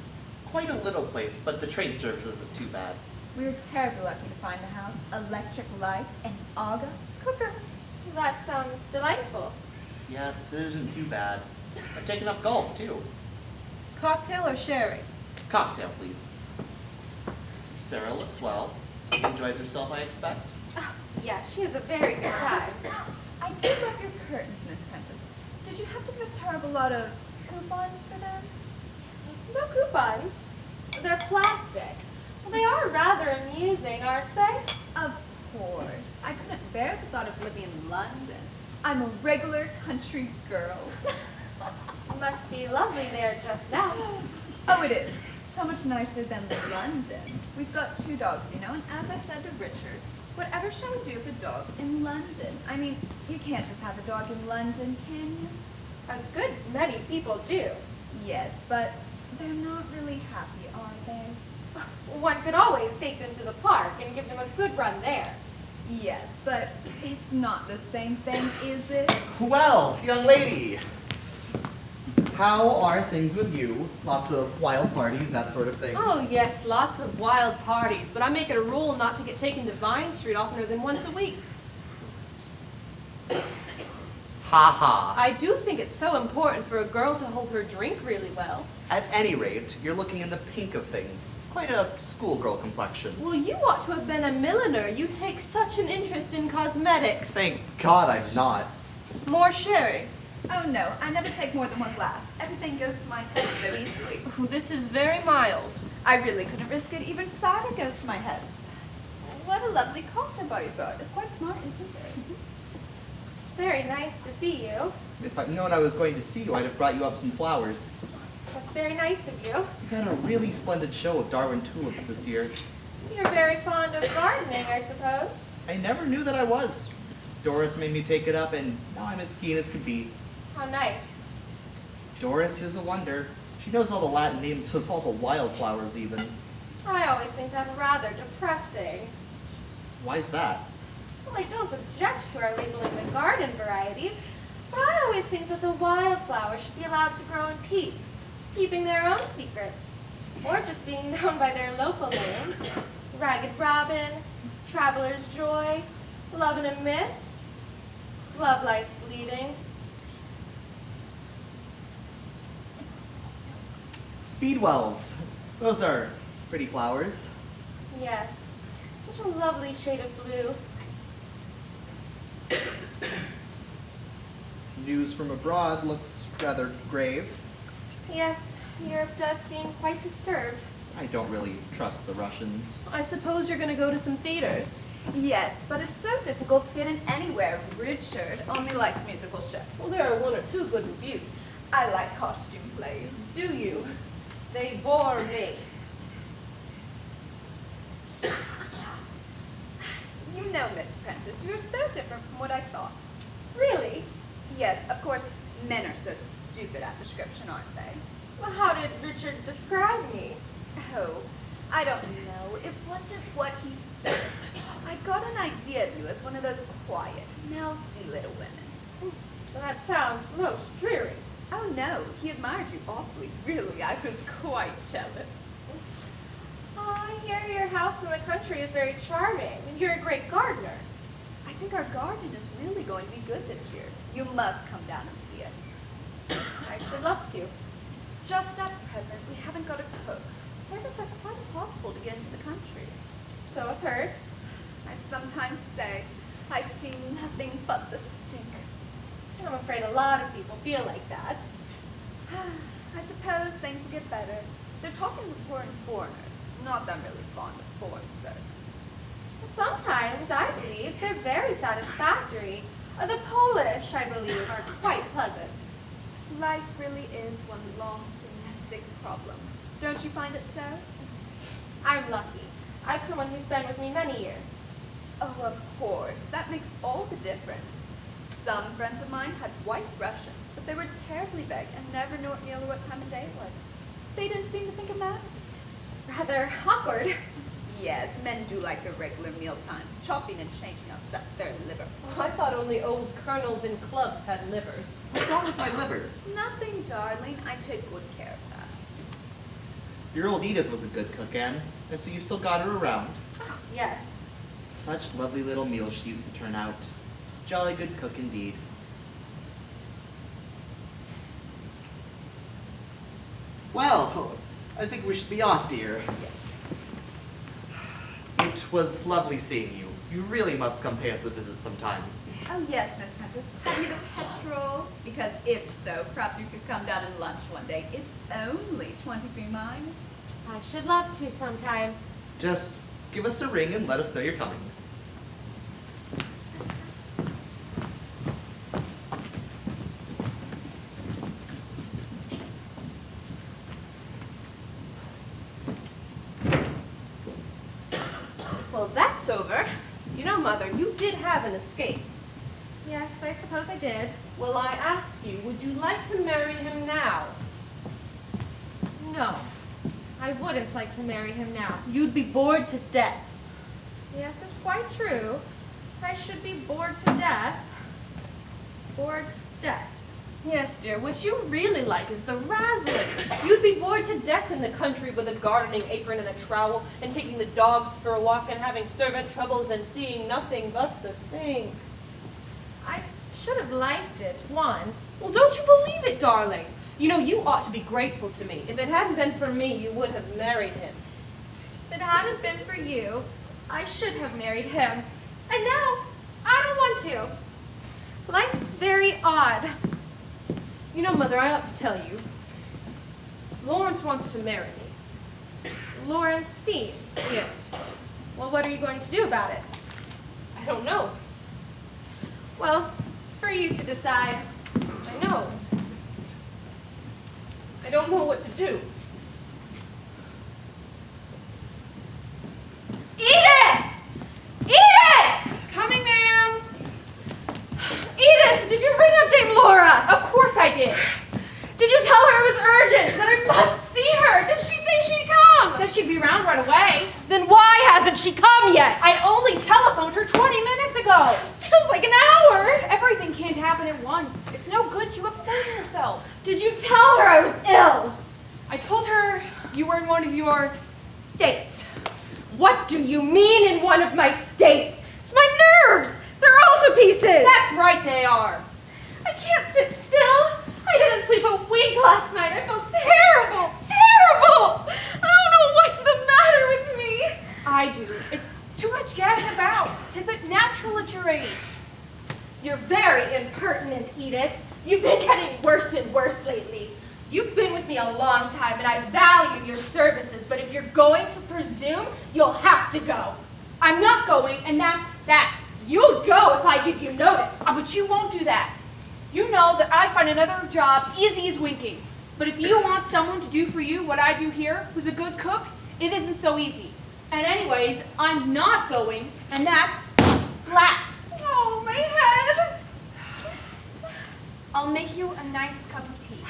Quite a little place, but the train service isn't too bad. We were terribly lucky to find a house, electric light, and Aga cooker. That sounds delightful. Yes, it isn't too bad. I've taken up golf, too. Cocktail or sherry? Cocktail, please. Sarah looks well. Enjoys herself, I expect. Oh, yes, she has a very good time. I do love your curtains, Miss Prentice. Did you have to give a terrible lot of coupons for them? No coupons. They're plastic. Well, they are rather amusing, aren't they? Of course. I couldn't bear the thought of living in London. I'm a regular country girl. Must be lovely there just now. Oh, it is. So much nicer than London. We've got 2 dogs, you know, and as I said to Richard, whatever shall we do with a dog in London? I mean, you can't just have a dog in London, can you? A good many people do. Yes, but they're not really happy, are they? One could always take them to the park and give them a good run there. Yes, but it's not the same thing, is it? Well, young lady, how are things with you? Lots of wild parties, that sort of thing. Oh, yes, lots of wild parties, but I make it a rule not to get taken to Vine Street oftener than once a week. Ha ha. I do think it's so important for a girl to hold her drink really well. At any rate, you're looking in the pink of things. Quite a schoolgirl complexion. Well, you ought to have been a milliner. You take such an interest in cosmetics. Thank God I'm not. More sherry. Oh no, I never take more than 1 glass. Everything goes to my head so easily. This is very mild. I really couldn't risk it. Even cider goes to my head. What a lovely cocktail you've got. It's quite smart, isn't it? It's very nice to see you. If I'd known I was going to see you, I'd have brought you up some flowers. That's very nice of you. We've had a really splendid show of Darwin tulips this year. You're very fond of gardening, I suppose. I never knew that I was. Doris made me take it up, and now I'm as keen as could be. How nice. Doris is a wonder. She knows all the Latin names of all the wildflowers, even. I always think that rather depressing. Why's that? Well, I don't object to our labeling the garden varieties, but I always think that the wildflowers should be allowed to grow in peace, keeping their own secrets, or just being known by their local names. Ragged Robin, Traveler's Joy, Love in a Mist, Love Lies Bleeding. Speedwells. Those are pretty flowers. Yes, such a lovely shade of blue. News from abroad looks rather grave. Yes, Europe does seem quite disturbed. I don't really trust the Russians. I suppose you're going to go to some theaters. Yes, but it's so difficult to get in anywhere. Richard only likes musical shows. Well, there are one or two good reviews. I like costume plays. Do you? They bore me. You know, Miss Prentice, you're so different from what I thought. Really? Yes, of course, men are so stupid at description, aren't they? Well, how did Richard describe me? Oh, I don't know. It wasn't what he said. I got an idea of you as one of those quiet, mousy little women. Well, that sounds most dreary. Oh no, he admired you awfully. Really, I was quite jealous. I hear your house in the country is very charming, and you're a great gardener. I think our garden is really going to be good this year. You must come down and see it. I should love to. Just at present, we haven't got a cook. Servants are quite impossible to get into the country. So I've heard. I sometimes say, I see nothing but the sink. I'm afraid a lot of people feel like that. I suppose things will get better. They're talking of importing foreigners, not them really fond of foreign servants. Sometimes, I believe, they're very satisfactory. The Polish, I believe, are quite pleasant. Life really is one long domestic problem. Don't you find it so? I'm lucky. I have someone who's been with me many years. Oh, of course. That makes all the difference. Some friends of mine had white Russians, but they were terribly vague and never knew what meal or what time of day it was. They didn't seem to think of that. Rather awkward. Yes, men do like their regular meal times. Chopping and changing upsets their liver. I thought only old colonels in clubs had livers. What's wrong with my liver? Nothing, darling. I take good care of that. Your old Edith was a good cook, Anne. I see you still got her around. Yes. Such lovely little meals she used to turn out. Jolly good cook indeed. Well, I think we should be off, dear. Yes. It was lovely seeing you. You really must come pay us a visit sometime. Oh, yes, Miss Prentice. Have you the petrol? Because if so, perhaps you could come down and lunch one day. It's only 23 miles. I should love to sometime. Just give us a ring and let us know you're coming. Well, that's over. You know, Mother, you did have an escape. Yes, I suppose I did. Well, I ask you, would you like to marry him now? No, I wouldn't like to marry him now. You'd be bored to death. Yes, it's quite true. I should be bored to death. Bored to death. Yes, dear, what you really like is the razzling. You'd be bored to death in the country with a gardening apron and a trowel, and taking the dogs for a walk, and having servant troubles, and seeing nothing but the sink. I should have liked it once. Well, don't you believe it, darling? You know, you ought to be grateful to me. If it hadn't been for me, you would have married him. If it hadn't been for you, I should have married him. And now, I don't want to. Life's very odd. You know, Mother, I ought to tell you. Lawrence wants to marry me. Lawrence Steen. Yes. Well, what are you going to do about it? I don't know. Well, it's for you to decide. I know. I don't know what to do. Edith! Edith! Coming, ma'am. Edith, did you ring up Dame Laura? Of course I did. Did you tell her it was urgent, that I must see her? Did she say she'd come? Said she'd be around right away. Then why hasn't she come yet? I only telephoned her 20 minutes ago. Feels like an hour. Everything can't happen at once. It's no good you upsetting yourself. Did you tell her I was ill? I told her you were in one of your states. What do you mean in one of my states? It's my nerves. They're all to pieces. That's right, they are. I can't sit still. I didn't sleep a wink last night. I felt terrible, terrible. I don't know what's the matter with me. I do. It's too much gadding about. 'Tis natural at your age. You're very impertinent, Edith. You've been getting worse and worse lately. You've been with me a long time, and I value your services, but if you're going to presume, you'll have to go. I'm not going, and that's that. You'll go if I give you notice. But you won't do that. You know that I'd find another job easy as winking. But if you want someone to do for you what I do here, who's a good cook, it isn't so easy. And anyways, I'm not going, and that's flat. Oh, my head. I'll make you a nice cup of tea.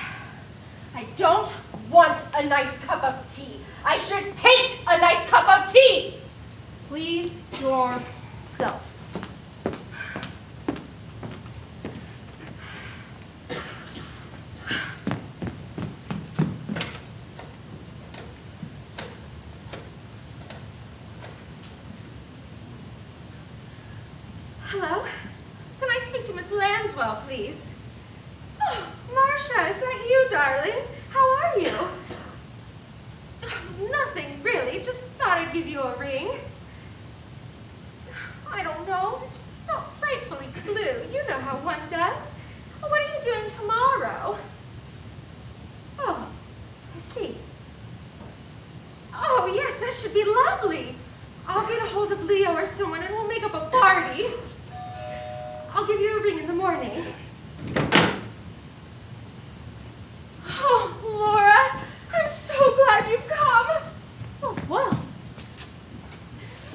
I don't want a nice cup of tea. I should hate a nice cup of tea. Please yourself. Hello? Can I speak to Miss Lanswell, please? Oh, Marcia, is that you, darling? How are you? Nothing, really. Just thought I'd give you a ring. I don't know. I just felt frightfully blue. You know how one does. What are you doing tomorrow? Oh, I see. Oh, yes, that should be lovely. I'll get a hold of Leo or someone and we'll make up a party. I'll give you a ring in the morning. Oh, Laura, I'm so glad you've come. Oh, well.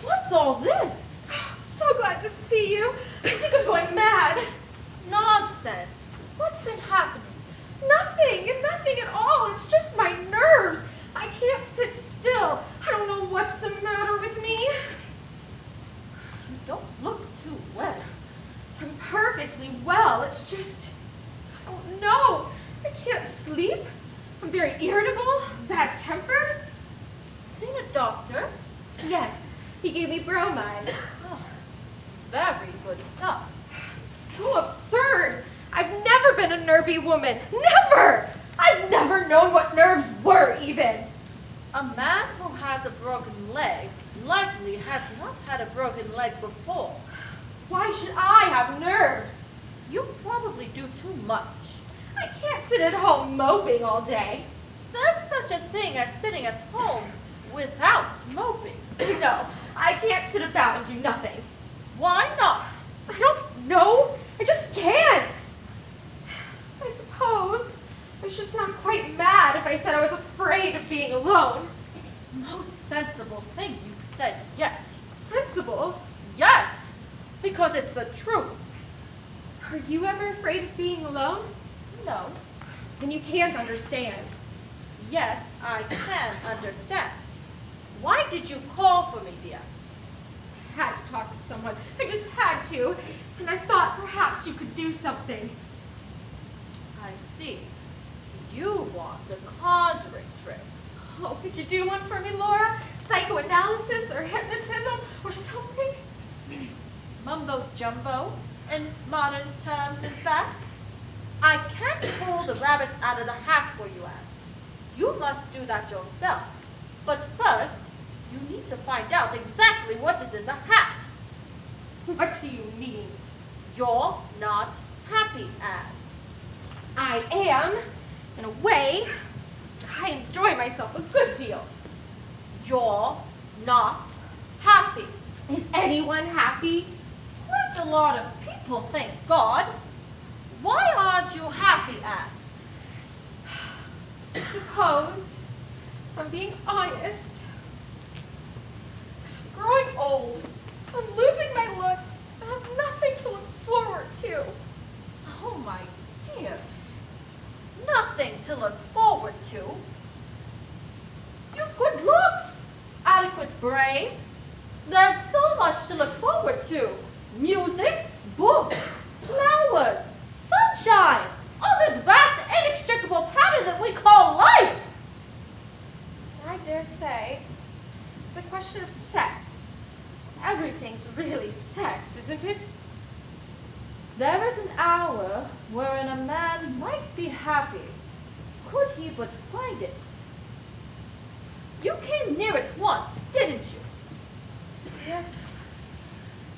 What's all this? I'm so glad to see you. I think I'm going mad. Nonsense. What's been happening? Nothing at all. It's just my nerves. I can't sit still. I don't know what's the matter with me. You don't look too well. I'm perfectly well. It's just, I don't know. I can't sleep. I'm very irritable, bad-tempered. Seen a doctor? Yes, he gave me bromide. Oh, very good stuff. So absurd. I've never been a nervy woman. Never! I've never known what nerves were, even. A man who has a broken leg likely has not had a broken leg before. Why should I have nerves? You probably do too much. I can't sit at home moping all day. There's such a thing as sitting at home without moping. No, I can't sit about and do nothing. Why not? I don't know. I just can't. I suppose I should sound quite mad if I said I was afraid of being alone. Most sensible thing you've said yet. Sensible? Yes, because it's the truth. Are you ever afraid of being alone? No. Then you can't understand. Yes, I can understand. Why did you call for me, dear? I had to talk to someone. I just had to. And I thought perhaps you could do something. I see. You want a conjuring trick. Oh, could you do one for me, Laura? Psychoanalysis or hypnotism or something? Mumbo jumbo, in modern terms, in fact. I can't pull the rabbits out of the hat for you, Anne. You must do that yourself. But first, you need to find out exactly what is in the hat. What do you mean? You're not happy, Anne. I am, in a way. I enjoy myself a good deal. You're not Happy. Is anyone happy? Quite a lot of people, thank God. Why aren't you happy, Anne? I suppose, if I'm being honest, 'cause I'm growing old. I'm losing my looks. I have nothing to look forward to. Oh, my dear. Nothing to look forward to. You've good looks, adequate brains. There's so much to look forward to. Music, books, flowers, sunshine, all this vast, inextricable pattern that we call life. I dare say it's a question of sex. Everything's really sex, isn't it? There is an hour wherein a man might be happy, could he but find it. You came near it once, didn't you? Yes.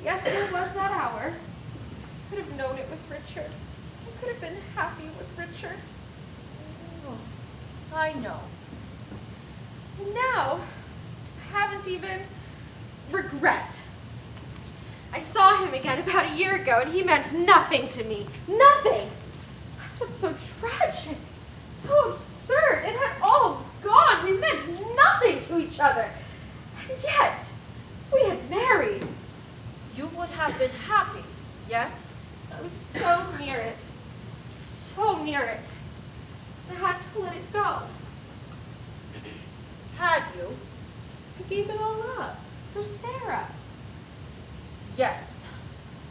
Yes, there was that hour. I could have known it with Richard. I could have been happy with Richard. Oh, I know. And now, I haven't even regret. I saw him again about a year ago, and he meant nothing to me. Nothing. That's what's so tragic, so absurd. It had all gone. We meant nothing to each other. And yet, if we had married, You would have been happy, yes? I was so near it. So near it. I had to let it go. Had you? I gave it all up for Sarah. Yes.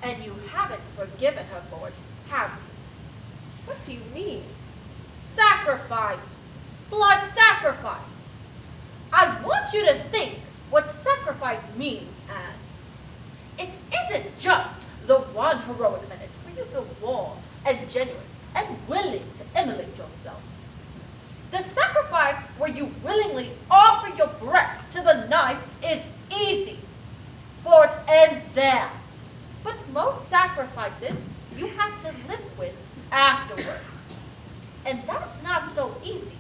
And you haven't forgiven her for it, have you? What do you mean? Sacrifice. Blood sacrifice. I want you to think what sacrifice means, Anne. It isn't just the one heroic minute where you feel warm and generous and willing to immolate yourself. The sacrifice where you willingly offer your breast to the knife is easy, for it ends there. But most sacrifices you have to live with afterwards. And that's not so easy.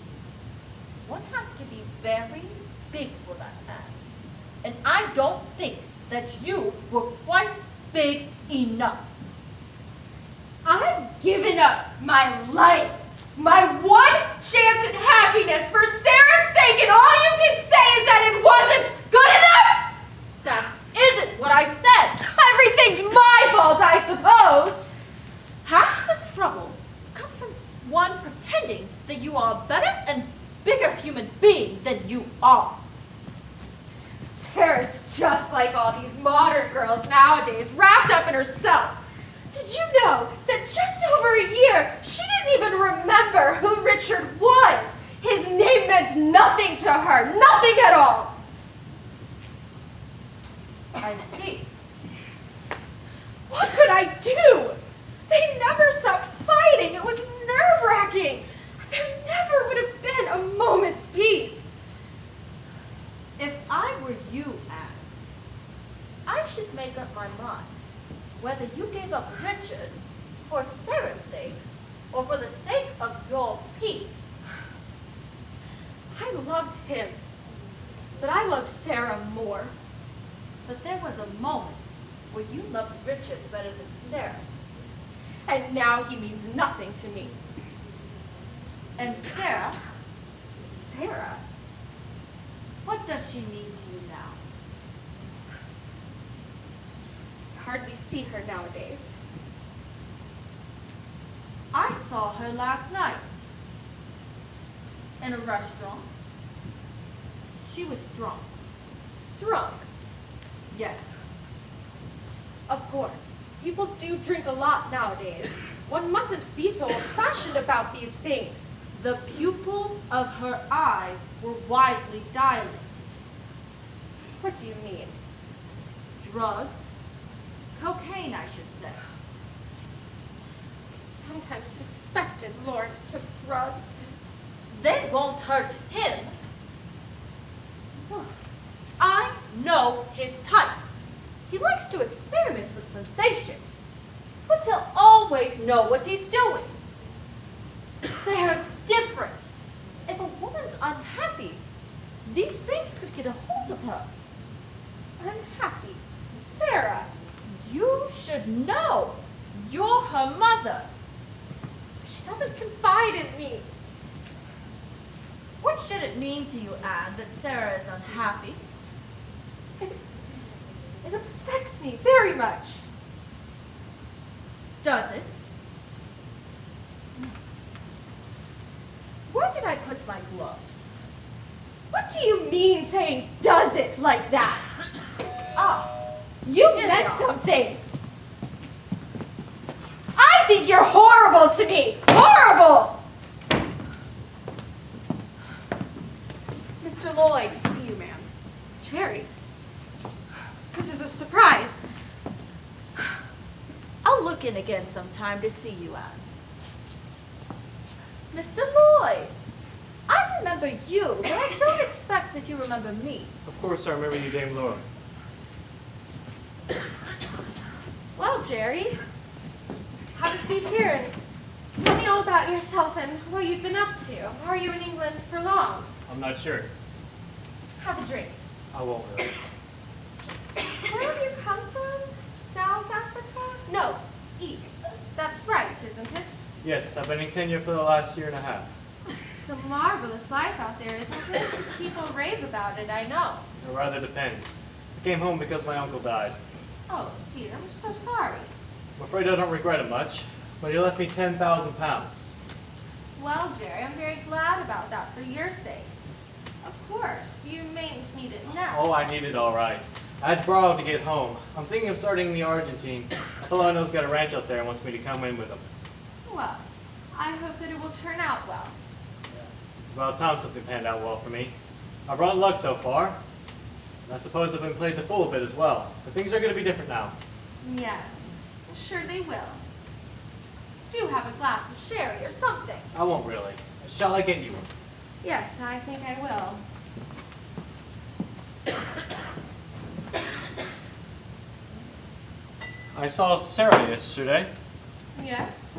One has to be very big for that, Anne. And I don't think that you were quite big enough. I've given up my life, my one chance at happiness for Sarah's sake, and all you can say is that it wasn't good enough? That isn't what I said. Everything's my fault, I suppose. Half the trouble comes from one pretending that you are a better and bigger human being than you are. Sarah's just like all these modern girls nowadays, wrapped up in herself. Did you know that just over a year, she didn't even remember who Richard was? His name meant nothing to her, nothing at all. I see. What could I do? They never stopped fighting. It was nerve-wracking. There never would have been a moment's peace. If I were you, Anne, I should make up my mind whether you gave up Richard for Sarah's sake or for the sake of your peace. I loved him, but I loved Sarah more. But there was a moment where you loved Richard better than Sarah. And now he means nothing to me. And Sarah, Sarah? what does she mean to you now? I hardly see her nowadays. I saw her last night in a restaurant. She was drunk. Drunk? Yes. Of course. People do drink a lot nowadays. One mustn't be so old-fashioned about these things. The pupils of her eyes were widely dilated. What do you mean? Drugs? Cocaine, I should say. I sometimes suspected Lawrence took drugs. They won't hurt him. I know his type. He likes to experiment with sensation, but he'll always know what he's doing. Sarah's different. If a woman's unhappy, these things could get a hold of her. unhappy. Sarah, You should know. You're her mother. she doesn't confide in me. What should it mean to you, Anne, that Sarah is unhappy? It upsets me very much. Does it? Where did I put my gloves? What do you mean saying does it like that? Ah, You Here they meant are. something. I think you're horrible to me. Horrible! Mr. Lloyd, to see you, ma'am. Jerry, this is a surprise. I'll look in again sometime to see you, Anne. Mr. Lloyd, I remember you, but I don't expect that you remember me. Of course, I remember you, Dame Laura. Well, Jerry, have a seat here and tell me all about yourself and what you've been up to. Are you in England for long? I'm not sure. Have a drink. I won't really. Where have you come from? South Africa? No, East. That's right, isn't it? Yes, I've been in Kenya for the last year and a half. It's a marvelous life out there, isn't it? People rave about it, I know. It rather depends. I came home because my uncle died. Oh, dear, I'm so sorry. I'm afraid I don't regret it much, but he left me 10,000 pounds. Well, Jerry, I'm very glad about that for your sake. Of course, you mayn't need it now. Oh, I need it all right. I had to borrow to get home. I'm thinking of starting in the Argentine. A fellow I know's got a ranch out there and wants me to come in with him. Well, I hope that it will turn out well. It's about time something panned out well for me. I've run luck so far. And I suppose I've been played the fool a bit as well. But things are going to be different now. Yes, I'm sure they will. Do have a glass of sherry or something. I won't really. Shall I get you one? Yes, I think I will. I saw Sarah yesterday. Yes?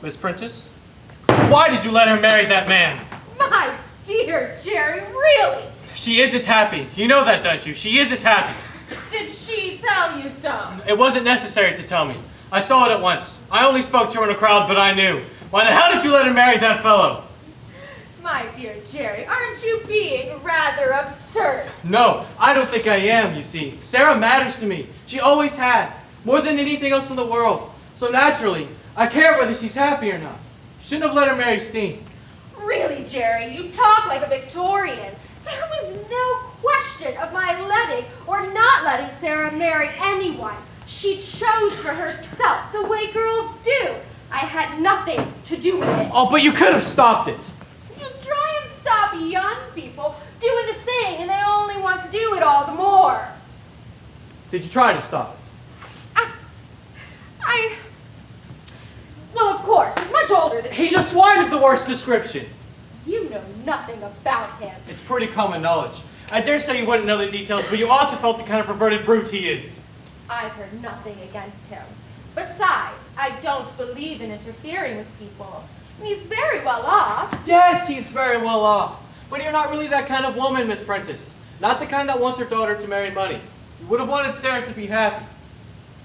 Miss Prentice? Why did you let her marry that man? My dear Jerry, really? She isn't happy. You know that, don't you? She isn't happy. Did she tell you so? It wasn't necessary to tell me. I saw it at once. I only spoke to her in a crowd, but I knew. Why the hell did you let her marry that fellow? My dear Jerry, aren't you being rather absurd? No, I don't think I am, you see. Sarah matters to me. She always has. More than anything else in the world. So naturally, I care whether she's happy or not. Shouldn't have let her marry Steen. Really, Jerry, you talk like a Victorian. There was no question of my letting or not letting Sarah marry anyone. She chose for herself, the way girls do. I had nothing to do with it. Oh, but you could have stopped it. You try and stop young people doing a thing and they only want to do it all the more. Did you try to stop it? Well, of course, he's much older than He's she. a swine of the worst description. You know nothing about him. It's pretty common knowledge. I dare say you wouldn't know the details, but you ought to have felt the kind of perverted brute he is. I've heard nothing against him. Besides, I don't believe in interfering with people. He's very well off. Yes, he's very well off. But you're not really that kind of woman, Miss Prentice. Not the kind that wants her daughter to marry money. You would have wanted Sarah to be happy.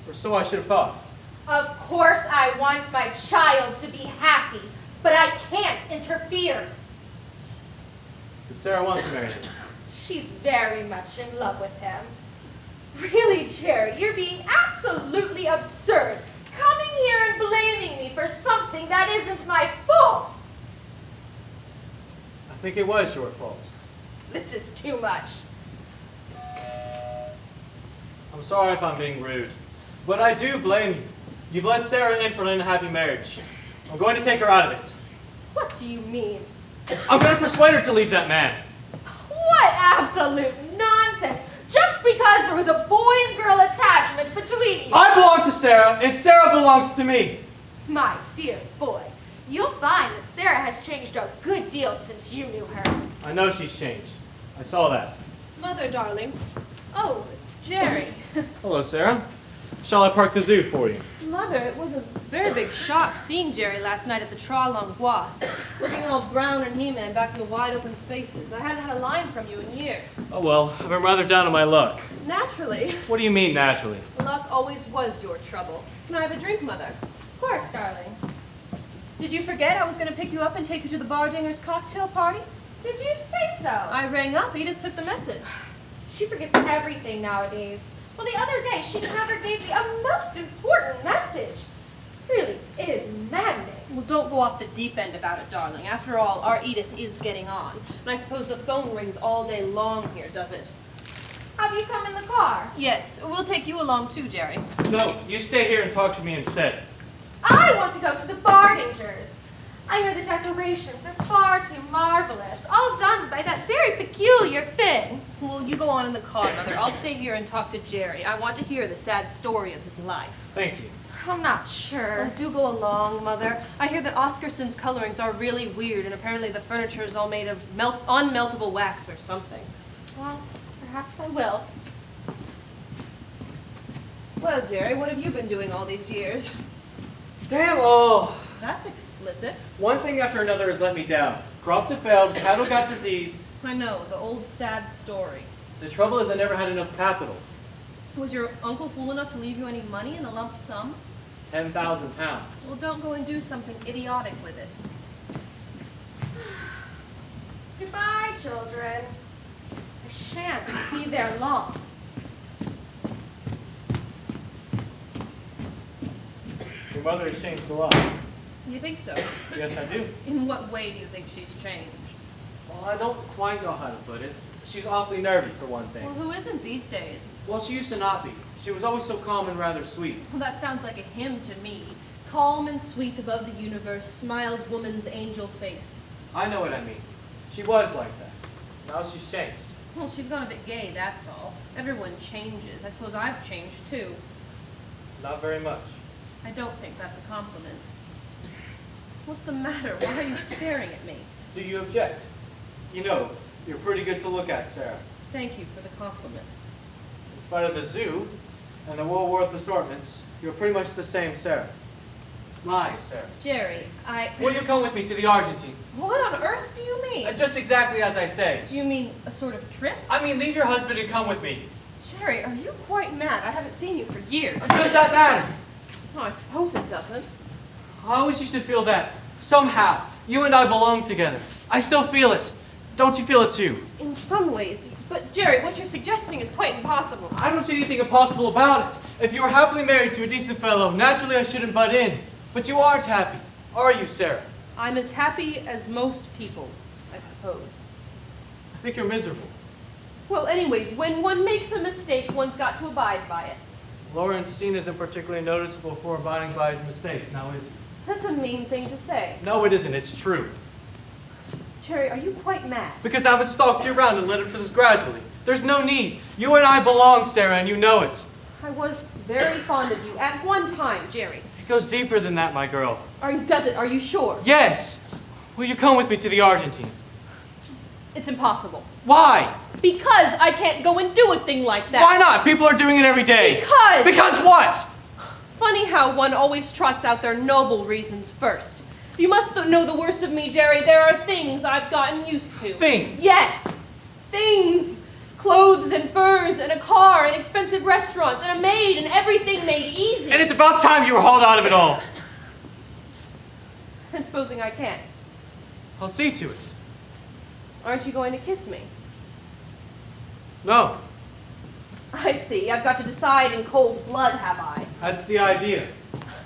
Or so I should have thought. Of course I want my child to be happy, but I can't interfere. Did Sarah want to marry him? She's very much in love with him. Really, Jerry, you're being absolutely absurd. Coming here and blaming me for something that isn't my fault. I think it was your fault. This is too much. I'm sorry if I'm being rude. But I do blame you. You've let Sarah in for an unhappy marriage. I'm going to take her out of it. What do you mean? I'm going to persuade her to leave that man. What absolute nonsense! Just because there was a boy and girl attachment between you. I belong to Sarah, and Sarah belongs to me. My dear boy, you'll find that Sarah has changed a good deal since you knew her. I know she's changed. I saw that. Mother, darling. Oh, it's Jerry. Hello, Sarah. Shall I park the zoo for you? Mother, it was a very big shock seeing Jerry last night at the Trois Langlois, looking all brown and He-Man back in the wide open spaces. I hadn't had a line from you in years. Oh well, I've been rather down on my luck. Naturally. What do you mean, naturally? Luck always was your trouble. Can I have a drink, Mother? Of course, darling. Did you forget I was going to pick you up and take you to the Bardingers' cocktail party? Did you say so? I rang up. Edith took the message. She forgets everything nowadays. Well, the other day, she never gave me a most important message. Really, it is maddening. Well, don't go off the deep end about it, darling. After all, our Edith is getting on. And I suppose the phone rings all day long here, does it? Have you come in the car? Yes. We'll take you along too, Jerry. No, you stay here and talk to me instead. I want to go to the Bardingers. I hear the decorations are far too marvelous, all done by that very peculiar Finn. Well, you go on in the car, Mother. I'll stay here and talk to Jerry. I want to hear the sad story of his life. Thank you. I'm not sure. Oh, do go along, Mother. I hear that Oscarson's colorings are really weird, and apparently the furniture is all made of unmeltable wax or something. Well, perhaps I will. Well, Jerry, what have you been doing all these years? Damn, oh. That's explicit. One thing after another has let me down. Crops have failed, cattle got disease. I know, the old sad story. The trouble is I never had enough capital. Was your uncle fool enough to leave you any money in a lump sum? 10,000 pounds. Well, don't go and do something idiotic with it. Goodbye, children. I shan't be there long. Your mother has changed a lot. You think so? Yes, I do. In what way do you think she's changed? Well, I don't quite know how to put it. She's awfully nervy, for one thing. Well, who isn't these days? Well, she used to not be. She was always so calm and rather sweet. Well, that sounds like a hymn to me. Calm and sweet above the universe, smiled woman's angel face. I know what I mean. She was like that. Now she's changed. Well, she's gone a bit gay, that's all. Everyone changes. I suppose I've changed, too. Not very much. I don't think that's a compliment. What's the matter? Why are you staring at me? Do you object? You know, you're pretty good to look at, Sarah. Thank you for the compliment. In spite of the zoo and the Woolworth assortments, you're pretty much the same Sarah. Lies, Sarah. Jerry, Will you come with me to the Argentine? What on earth do you mean? Just exactly as I say. Do you mean a sort of trip? I mean, leave your husband and come with me. Jerry, are you quite mad? I haven't seen you for years. Does that matter? Oh, I suppose it doesn't. I always used to feel that, somehow, you and I belong together. I still feel it. Don't you feel it too? In some ways. But Jerry, what you're suggesting is quite impossible. I don't see anything impossible about it. If you were happily married to a decent fellow, naturally I shouldn't butt in. But you aren't happy, are you, Sarah? I'm as happy as most people, I suppose. I think you're miserable. Well, anyways, when one makes a mistake, one's got to abide by it. Laurentine isn't particularly noticeable for abiding by his mistakes, now is he? That's a mean thing to say. No, it isn't. It's true. Jerry, are you quite mad? Because I haven't stalked you around and led up to this gradually. There's no need. You and I belong, Sarah, and you know it. I was very fond of you at one time, Jerry. It goes deeper than that, my girl. Does it? Are you sure? Yes! Will you come with me to the Argentine? It's impossible. Why? Because I can't go and do a thing like that. Why not? People are doing it every day. Because! Because what? Funny how one always trots out their noble reasons first. You must know the worst of me, Jerry. There are things I've gotten used to. Things? Yes! Things! Clothes and furs and a car and expensive restaurants and a maid and everything made easy. And it's about time you were hauled out of it all. And supposing I can't, I'll see to it. aren't you going to kiss me? No, I see. I've got to decide in cold blood, have I? that's the idea.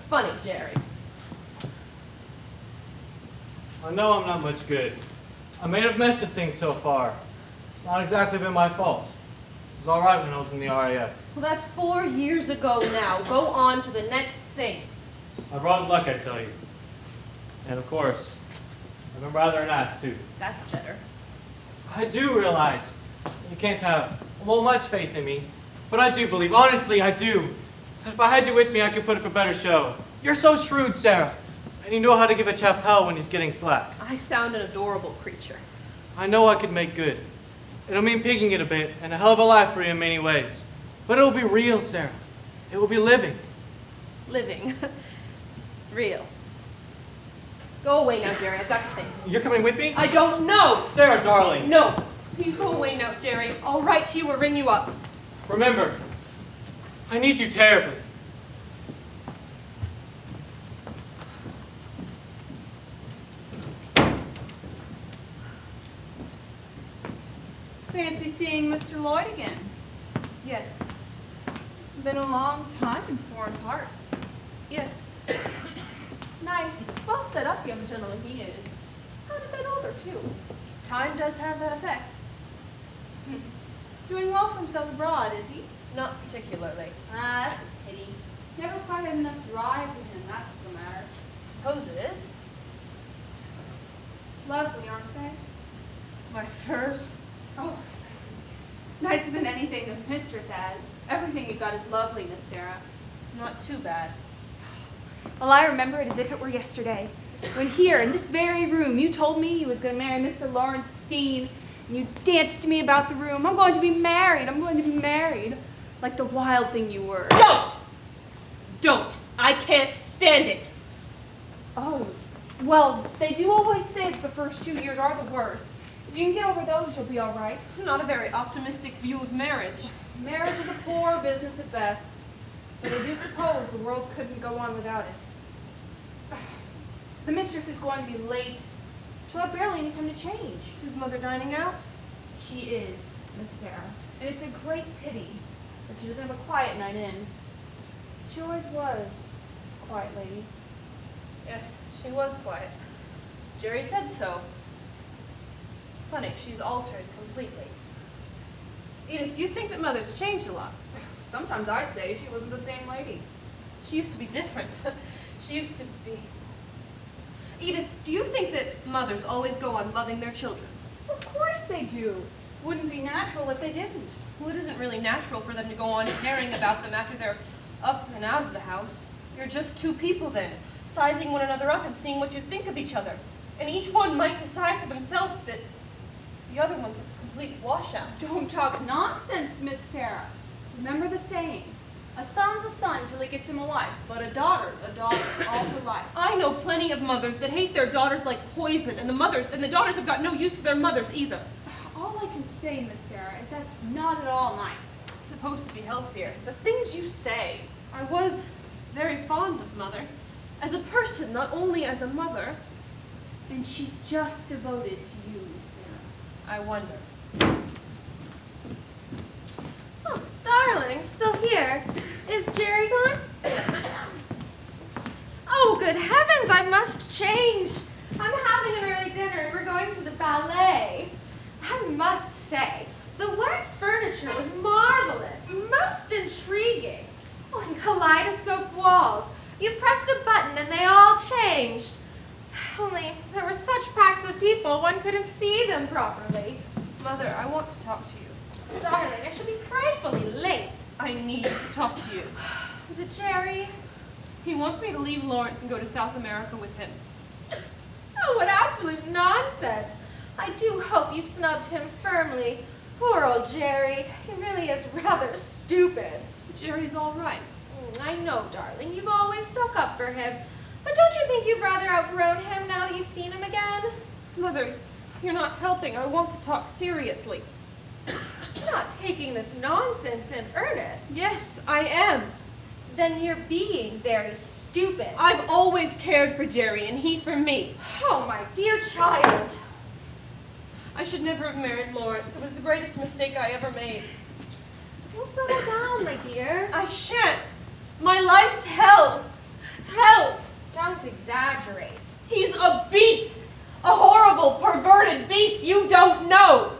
Funny, Jerry. I know I'm not much good. I made a mess of things so far. It's not exactly been my fault. It was all right when I was in the RAF. Well, that's 4 years ago now. Go on to the next thing. I brought luck, I tell you. And of course, I've been rather an ass too. That's better. I do realize you can't have, well, much faith in me, but I do believe, honestly, I do, that if I had you with me, I could put up a better show. You're so shrewd, Sarah, and you know how to give a chap hell when he's getting slack. I sound an adorable creature. I know I could make good. It'll mean pigging it a bit, and a hell of a life for you in many ways. But it'll be real, Sarah. It will be living. Living. Real. Go away now, Jerry. I've got to think. You're coming with me? I don't know. Sarah, darling. No. Please go away now, Jerry. I'll write to you or ring you up. Remember, I need you terribly. Fancy seeing Mr. Lloyd again. Yes. Been a long time in foreign parts. Yes. Nice, well set up young gentleman he is. Not a bit older, too. Time does have that effect. Doing well for himself abroad, is he? Not particularly. Ah, that's a pity. Never quite had enough drive to him, that's what's the matter. Suppose it is. Lovely, aren't they? My furs. Oh, nicer than anything the mistress has. Everything you've got is lovely, Miss Sarah. Not too bad. Well, I remember it as if it were yesterday, when here, in this very room, you told me you was going to marry Mr. Lawrence Steen, and you danced to me about the room. I'm going to be married. I'm going to be married. Like the wild thing you were. Don't! Don't! I can't stand it! Oh, well, they do always say that the first 2 years are the worst. If you can get over those, you'll be all right. Not a very optimistic view of marriage. Marriage is a poor business at best, but I do suppose the world couldn't go on without it. The mistress is going to be late. She'll have barely any time to change. Is Mother dining out? She is, Miss Sarah, and it's a great pity that she doesn't have a quiet night in. She always was a quiet lady. Yes, she was quiet. Jerry said so. Funny, she's altered completely. Edith, you think that Mother's changed a lot? Sometimes I'd say she wasn't the same lady. She used to be different. She used to be... Edith, do you think that mothers always go on loving their children? Of course they do. Wouldn't be natural if they didn't. Well, it isn't really natural for them to go on caring about them after they're up and out of the house. You're just two people then, sizing one another up and seeing what you think of each other. And each one might decide for themselves that the other one's a complete washout. Don't talk nonsense, Miss Sarah. Remember the saying, a son's a son till he gets him a wife, but a daughter's a daughter all her life. I know plenty of mothers that hate their daughters like poison, and the daughters have got no use for their mothers either. All I can say, Miss Sarah, is that's not at all nice. It's supposed to be healthier. The things you say. I was very fond of Mother. As a person, not only as a mother. And she's just devoted to you, Miss Sarah. I wonder. Oh, darling, still here. Is Jerry gone? Oh, good heavens, I must change. I'm having an early dinner and we're going to the ballet. I must say, the wax furniture was marvelous, most intriguing. Oh, and kaleidoscope walls. You pressed a button and they all changed. Only there were such packs of people, one couldn't see them properly. Mother, I want to talk to you. Darling, I shall be frightfully late. I need to talk to you. Is it Jerry? He wants me to leave Lawrence and go to South America with him. Oh, what absolute nonsense. I do hope you snubbed him firmly. Poor old Jerry. He really is rather stupid. Jerry's all right. I know, darling. You've always stuck up for him. But don't you think you've rather outgrown him now that you've seen him again? Mother, you're not helping. I want to talk seriously. You're not taking this nonsense in earnest. Yes, I am. Then you're being very stupid. I've always cared for Jerry and he for me. Oh, my dear child. I should never have married Lawrence. It was the greatest mistake I ever made. Well, settle down, my dear. I shan't. My life's hell. Hell. Don't exaggerate. He's a beast. A horrible, perverted beast you don't know.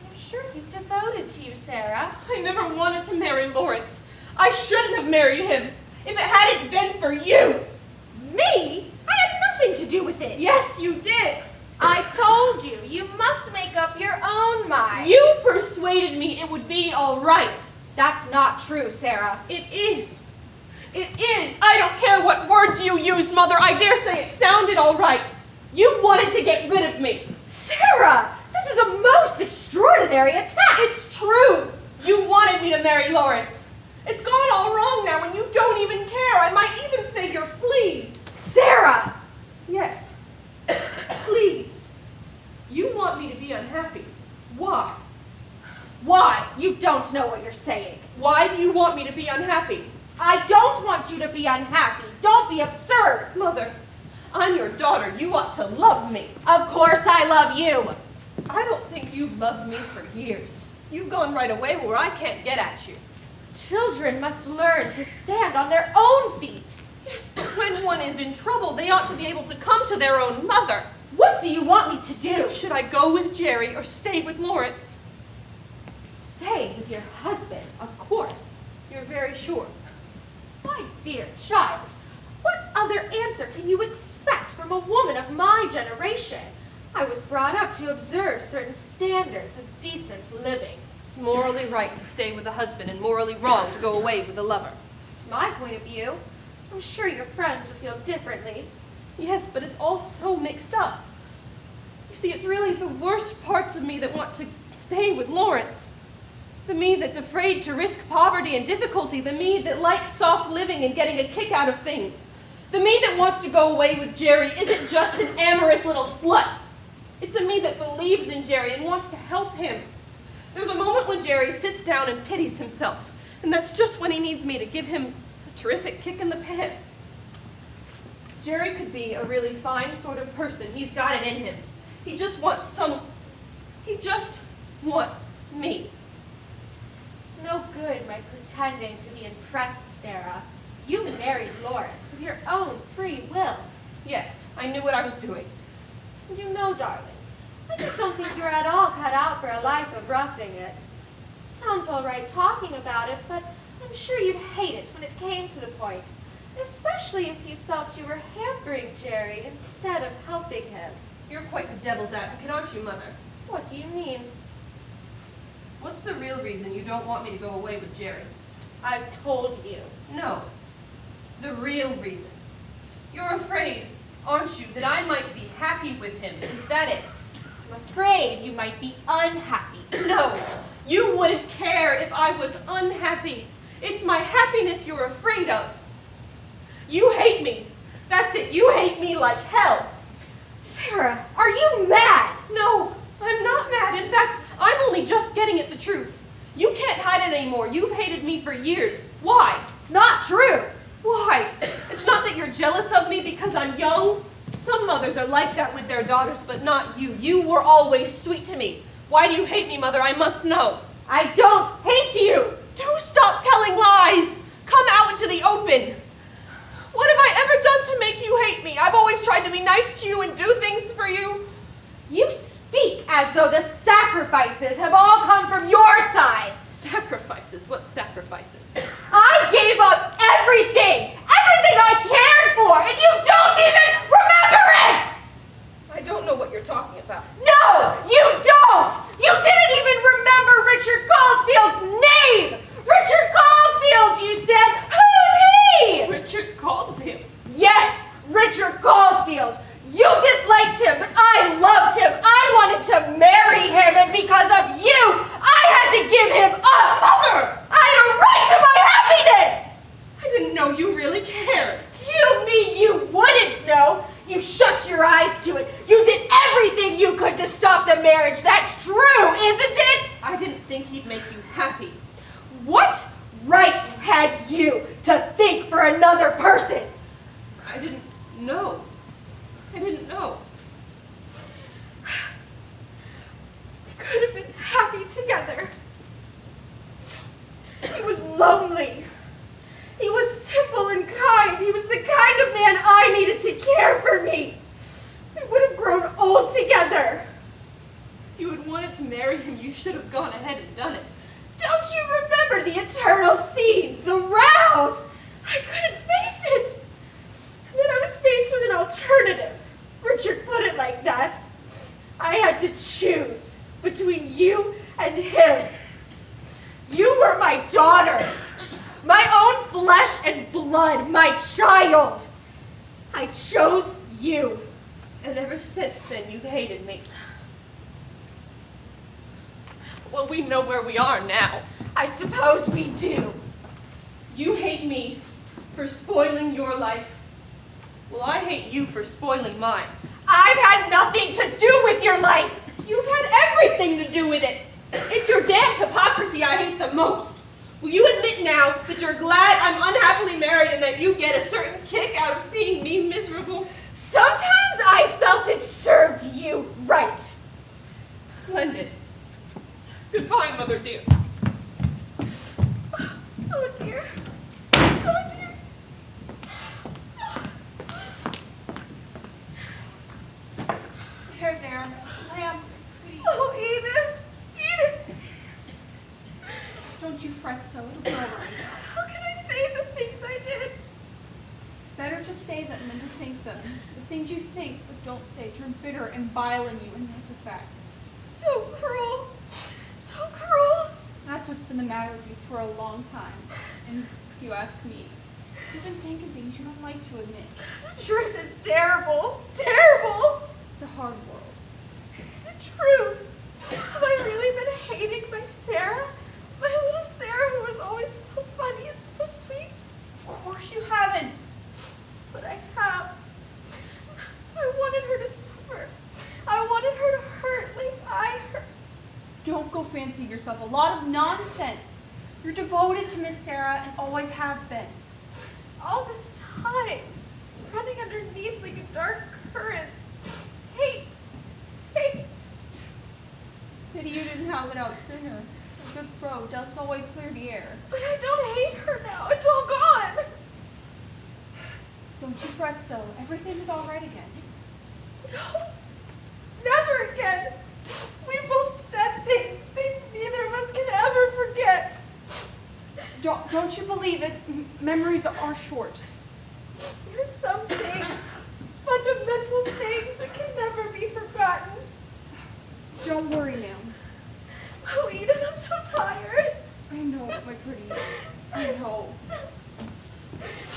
I'm sure he's devoted to you, Sarah. I never wanted to marry Lawrence. I shouldn't have married him if it hadn't been for you. Me? I had nothing to do with it. Yes, you did. I told you, you must make up your own mind. You persuaded me it would be all right. That's not true, Sarah. It is. It is. I don't care what words you use, Mother. I dare say it sounded all right. You wanted to get rid of me. Sarah, this is a most extraordinary attack. It's true. You wanted me to marry Lawrence. It's gone all wrong now, and you don't even care. I might even say you're pleased. Sarah! Yes, pleased. You want me to be unhappy. Why? Why? You don't know what you're saying. Why do you want me to be unhappy? I don't want you to be unhappy. Don't be absurd. Mother, I'm your daughter. You ought to love me. Of course I love you. I don't think you've loved me for years. You've gone right away where I can't get at you. Children must learn to stand on their own feet. Yes, but when one is in trouble, they ought to be able to come to their own mother. What do you want me to do? Should I go with Jerry or stay with Lawrence? Stay with your husband, of course. You're very sure. My dear child, what other answer can you expect from a woman of my generation? I was brought up to observe certain standards of decent living. It's morally right to stay with a husband and morally wrong to go away with a lover. It's my point of view. I'm sure your friends would feel differently. Yes, but it's all so mixed up. You see, it's really the worst parts of me that want to stay with Lawrence. The me that's afraid to risk poverty and difficulty. The me that likes soft living and getting a kick out of things. The me that wants to go away with Jerry isn't just an amorous little slut. It's a me that believes in Jerry and wants to help him. There's a moment when Jerry sits down and pities himself, and that's just when he needs me to give him a terrific kick in the pants. Jerry could be a really fine sort of person. He's got it in him. He just wants me. It's no good my pretending to be impressed, Sarah. You married Lawrence with your own free will. Yes, I knew what I was doing. And you know, darling, I just don't think you're at all cut out for a life of roughing it. Sounds all right talking about it, but I'm sure you'd hate it when it came to the point, especially if you felt you were hampering Jerry instead of helping him. You're quite the devil's advocate, aren't you, Mother? What do you mean? What's the real reason you don't want me to go away with Jerry? I've told you. No, the real reason. You're afraid, aren't you, that I might be happy with him? Is that it? I'm afraid you might be unhappy. No, you wouldn't care if I was unhappy. It's my happiness you're afraid of. You hate me. That's it. You hate me like hell. Sarah, are you mad? No, I'm not mad. In fact, I'm only just getting at the truth. You can't hide it anymore. You've hated me for years. Why? It's not true. Why? It's not that you're jealous of me because I'm young. Some mothers are like that with their daughters, but not you. You were always sweet to me. Why do you hate me, Mother? I must know. I don't hate you. Do stop telling lies. Come out into the open. What have I ever done to make you hate me? I've always tried to be nice to you and do things for you. You speak as though the sacrifices have all come from your side. Sacrifices? What sacrifices? I gave up everything I cared for, and you don't even remember it! I don't know what you're talking about. No, you don't! You didn't even remember Richard Caulfield's name! Richard Caulfield, you said! Who's he? Richard Caulfield? Yes, Richard Caulfield. You disliked him, but I loved him. I wanted to marry him, and because of you, I had to give him up. Mother! I had a right to my happiness! I didn't know you really cared. You mean you wouldn't know? You shut your eyes to it. You did everything you could to stop the marriage. That's true, isn't it? I didn't think he'd make you happy. What right had you to think for another person? I didn't know. I didn't know. We could have been happy together. He was lonely. He was simple and kind. He was the kind of man I needed to care for me. We would have grown old together. If you had wanted to marry him, you should have gone ahead and done it. Don't you remember the eternal scenes, the rows? I couldn't face it. And then I was faced with an alternative. Richard put it like that. I had to choose between you and him. You were my daughter, my own flesh and blood, my child. I chose you. And ever since then, you've hated me. Well, we know where we are now. I suppose we do. You hate me for spoiling your life. Well, I hate you for spoiling mine. I've had nothing to do with your life. You've had everything to do with it. It's your damned hypocrisy I hate the most. Will you admit now that you're glad I'm unhappily married and that you get a certain kick out of seeing me miserable? Sometimes I felt it served you right. Splendid. Goodbye, Mother dear. Oh dear. Oh dear. Here, there. Lamb. Oh, Edith. Edith. Don't you fret so. It'll be all right. How can I say the things I did? Better to say them than to think them. The things you think but don't say turn bitter and vile in you, and that's a fact. So cruel. So cruel. That's what's been the matter with you for a long time. And if you ask me, you've been thinking things you don't like to admit. The truth is terrible. Terrible. It's a hard world. Is it true? Have I really been hating my Sarah? My little Sarah who was always so funny and so sweet? Of course you haven't. But I have. I wanted her to suffer. I wanted her to hurt like I hurt. Don't go fancying yourself a lot of nonsense. You're devoted to Miss Sarah and always have been. All this time, running underneath like a dark current. Hate. Hate. Pity you didn't have it out sooner. A good throw does always clear the air. But I don't hate her now. It's all gone. Don't you fret so. Everything is all right again. No. Never again. We both said things neither of us can ever forget. Don't you believe it? Memories are short. There's some things, fundamental things that can never be forgotten. Don't worry, ma'am. Oh, Edith, I'm so tired. I know, my pretty. I know.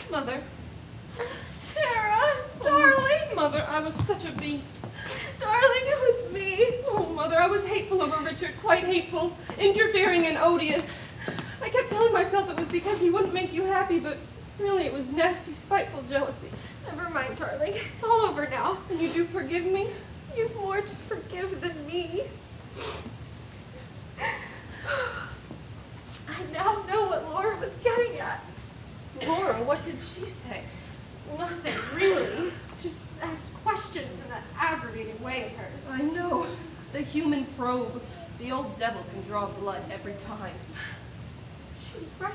Mother. Sarah, darling. Mother, I was such a beast. Darling, it was me. Oh, Mother, I was hateful over Richard, quite hateful, interfering and odious. I kept telling myself it was because he wouldn't make you happy, but really it was nasty, spiteful jealousy. Never mind, darling. It's all over now. And you do forgive me? You've more to forgive than me. I now know what Laura was getting at. Laura, what did she say? Nothing, really. Just asked questions in that aggravating way of hers. I know. The human probe. The old devil can draw blood every time. She was right.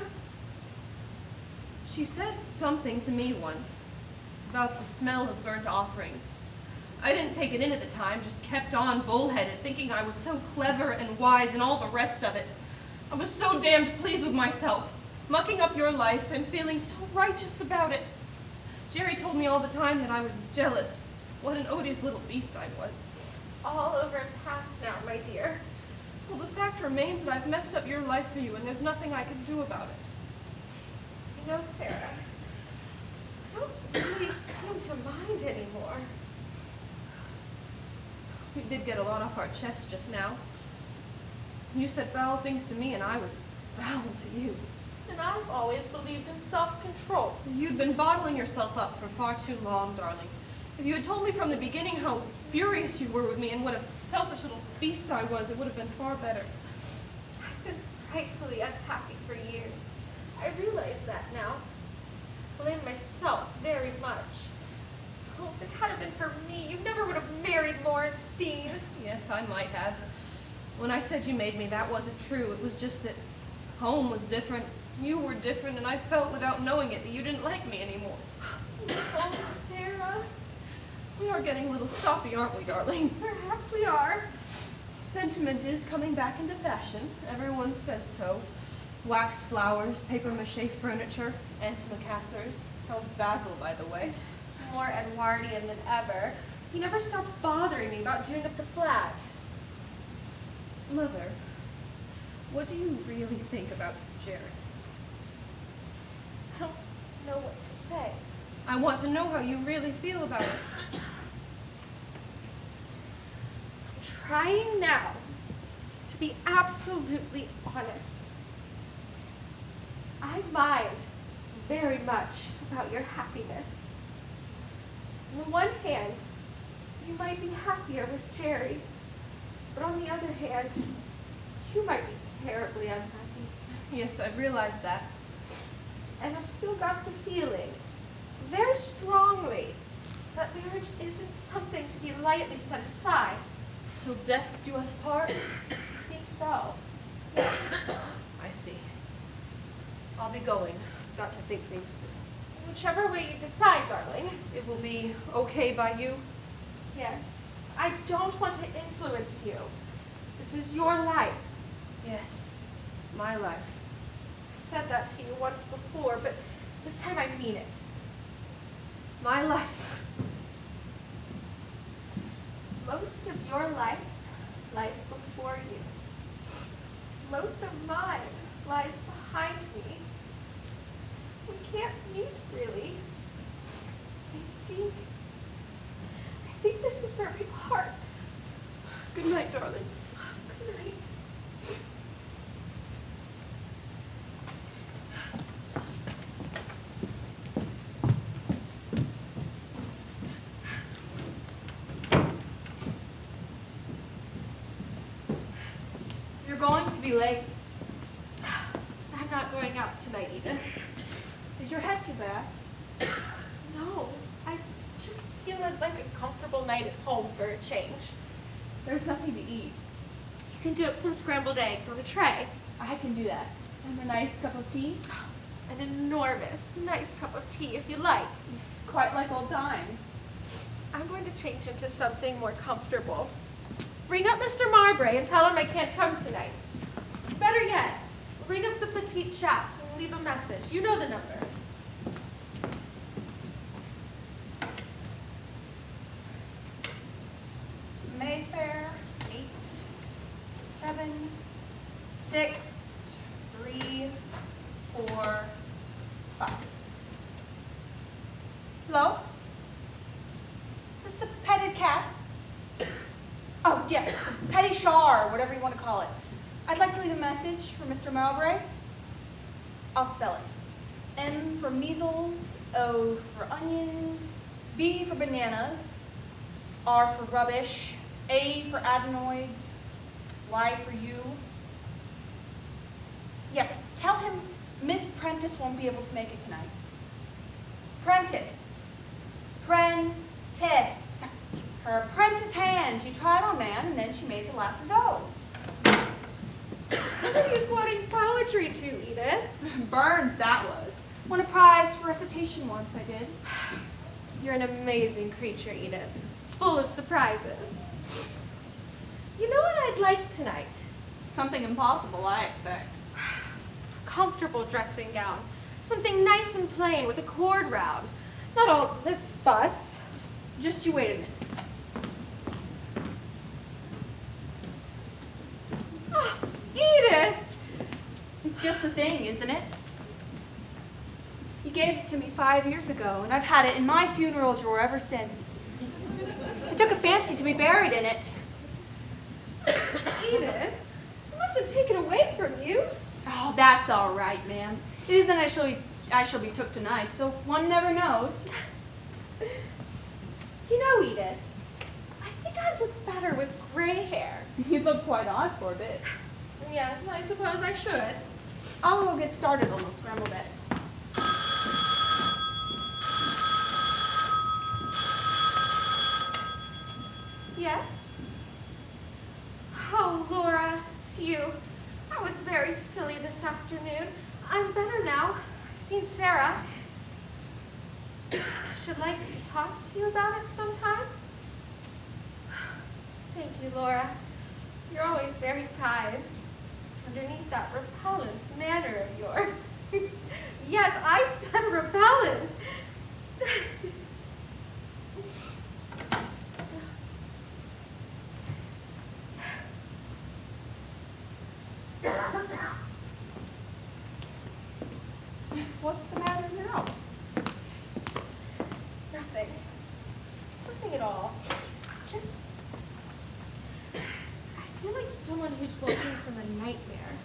She said something to me once about the smell of burnt offerings. I didn't take it in at the time, just kept on bullheaded, thinking I was so clever and wise and all the rest of it. I was so damned pleased with myself, mucking up your life and feeling so righteous about it. Jerry told me all the time that I was jealous. What an odious little beast I was. It's all over and past now, my dear. Well, the fact remains that I've messed up your life for you, and there's nothing I can do about it. You know, Sarah, I don't really seem to mind anymore. We did get a lot off our chests just now. You said foul things to me, and I was foul to you. And I've always believed in self-control. You'd been bottling yourself up for far too long, darling. If you had told me from the beginning how furious you were with me and what a selfish little beast I was, it would have been far better. I've been frightfully unhappy for years. I realize that now. I blame myself very much. Oh, if it hadn't been for me, you never would have married Lawrence Steen. Yes, I might have. When I said you made me, that wasn't true. It was just that home was different. You were different, and I felt without knowing it that you didn't like me anymore. Oh, Sarah. We are getting a little soppy, aren't we, darling? Perhaps we are. Sentiment is coming back into fashion. Everyone says so. Wax flowers, papier-mâché furniture, antimacassars. How's Basil, by the way? More Edwardian than ever. He never stops bothering me about doing up the flat. Mother, what do you really think about Jerry? I don't know what to say. I want to know how you really feel about it. I'm trying now to be absolutely honest. I mind very much about your happiness. On the one hand, you might be happier with Jerry, but on the other hand, you might be terribly unhappy. Yes, I've realized that. And I've still got the feeling, very strongly, that marriage isn't something to be lightly set aside. Till death do us part? I think so. Yes. I see. I'll be going. I've got to think things through. Whichever way you decide, darling. It will be okay by you? Yes. I don't want to influence you. This is your life. Yes. My life. I said that to you once before, but this time I mean it. My life. Most of your life lies before you. Most of mine lies behind me. We can't meet, really. I think this is where we part. Good night, darling. Good night. You're going to be late. I'm not going out tonight, Edith. Is your head too bad? No, I just feel like a comfortable night at home for a change. There's nothing to eat. You can do up some scrambled eggs on a tray. I can do that. And a nice cup of tea? An enormous, nice cup of tea if you like. Quite like old times. I'm going to change into something more comfortable. Ring up Mr. Marbray and tell him I can't come tonight. Better yet, ring up the petite chaps and leave a message. You know the number. Mayfair, 8, 7, 6, 3, 4, 5. Hello? Is this the petted cat? Oh, yes, the petty char, whatever you want to call it. I'd like to leave a message for Mr. Mowbray. I'll spell it. M for measles, O for onions, B for bananas, R for rubbish, A for adenoids, Y for you. Yes, tell him Miss Prentice won't be able to make it tonight. Prentice. Prentice. Her apprentice hand. She tried on man and then she made the lasses O. What are you quoting poetry to, Edith? Burns, that was. Won a prize for recitation once, I did. You're an amazing creature, Edith. Full of surprises. You know what I'd like tonight? Something impossible, I expect. A comfortable dressing gown. Something nice and plain with a cord round. Not all this fuss. Just you wait a minute. Oh, Edith! It's just the thing, isn't it? You gave it to me 5 years ago, and I've had it in my funeral drawer ever since. I took a fancy to be buried in it. Edith, it mustn't take it away from you. Oh, that's all right, ma'am. It isn't I shall be took tonight, though one never knows. You know, Edith, I think I'd look better with gray hair. You look quite odd for a bit. Yes, I suppose I should. I'll go get started on those scrambled eggs. Yes? Oh, Laura, it's you. I was very silly this afternoon. I'm better now. I've seen Sarah. I should like to talk to you about it sometime. Thank you, Laura. You're always very kind. Underneath that repellent manner of yours. Yes, I said repellent. What's the matter now? Nothing. Nothing at all. Just, I feel like someone who's woken from a nightmare.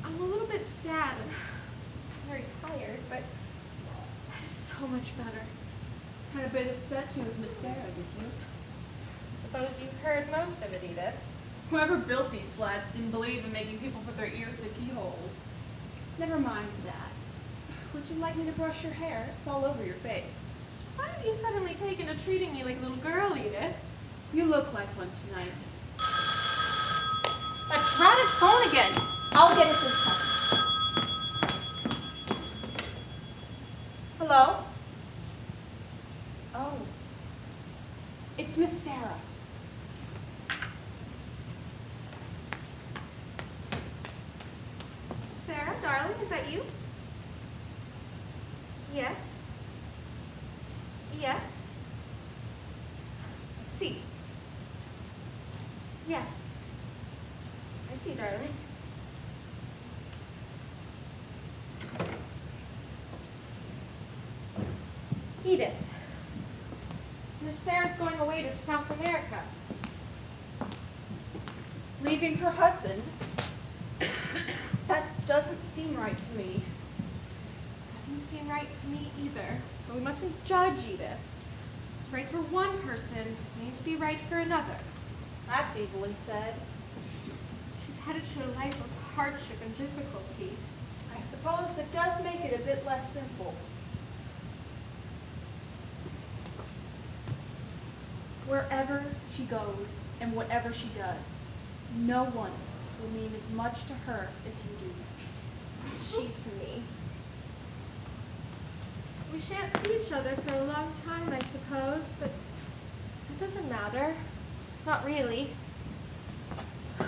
I'm a little bit sad and very tired, but that is so much better. Had a bit upset too with Miss Sarah, did you? Suppose you heard most of it, Edith. Whoever built these flats didn't believe in making people put their ears to keyholes. Never mind that. Would you like me to brush your hair? It's all over your face. Why have you suddenly taken to treating me like a little girl, Edith? You look like one tonight. That dratted phone again. I'll get it this time. Hello? Oh. It's Miss Sarah. Sarah, darling, is that you? Yes. Yes. I see. Yes. I see, darling. Edith. Miss Sarah's going away to South America. Leaving her husband? That doesn't seem right to me. Doesn't seem right to me either. But we mustn't judge Edith. What's right for one person may to be right for another. That's easily said. She's headed to a life of hardship and difficulty. I suppose that does make it a bit less sinful. Wherever she goes and whatever she does, no one will mean as much to her as you do. She to me. We shan't see each other for a long time, I suppose, but it doesn't matter. Not really. The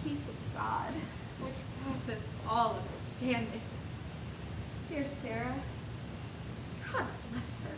peace of God, which passeth all understanding. Dear Sarah, God bless her.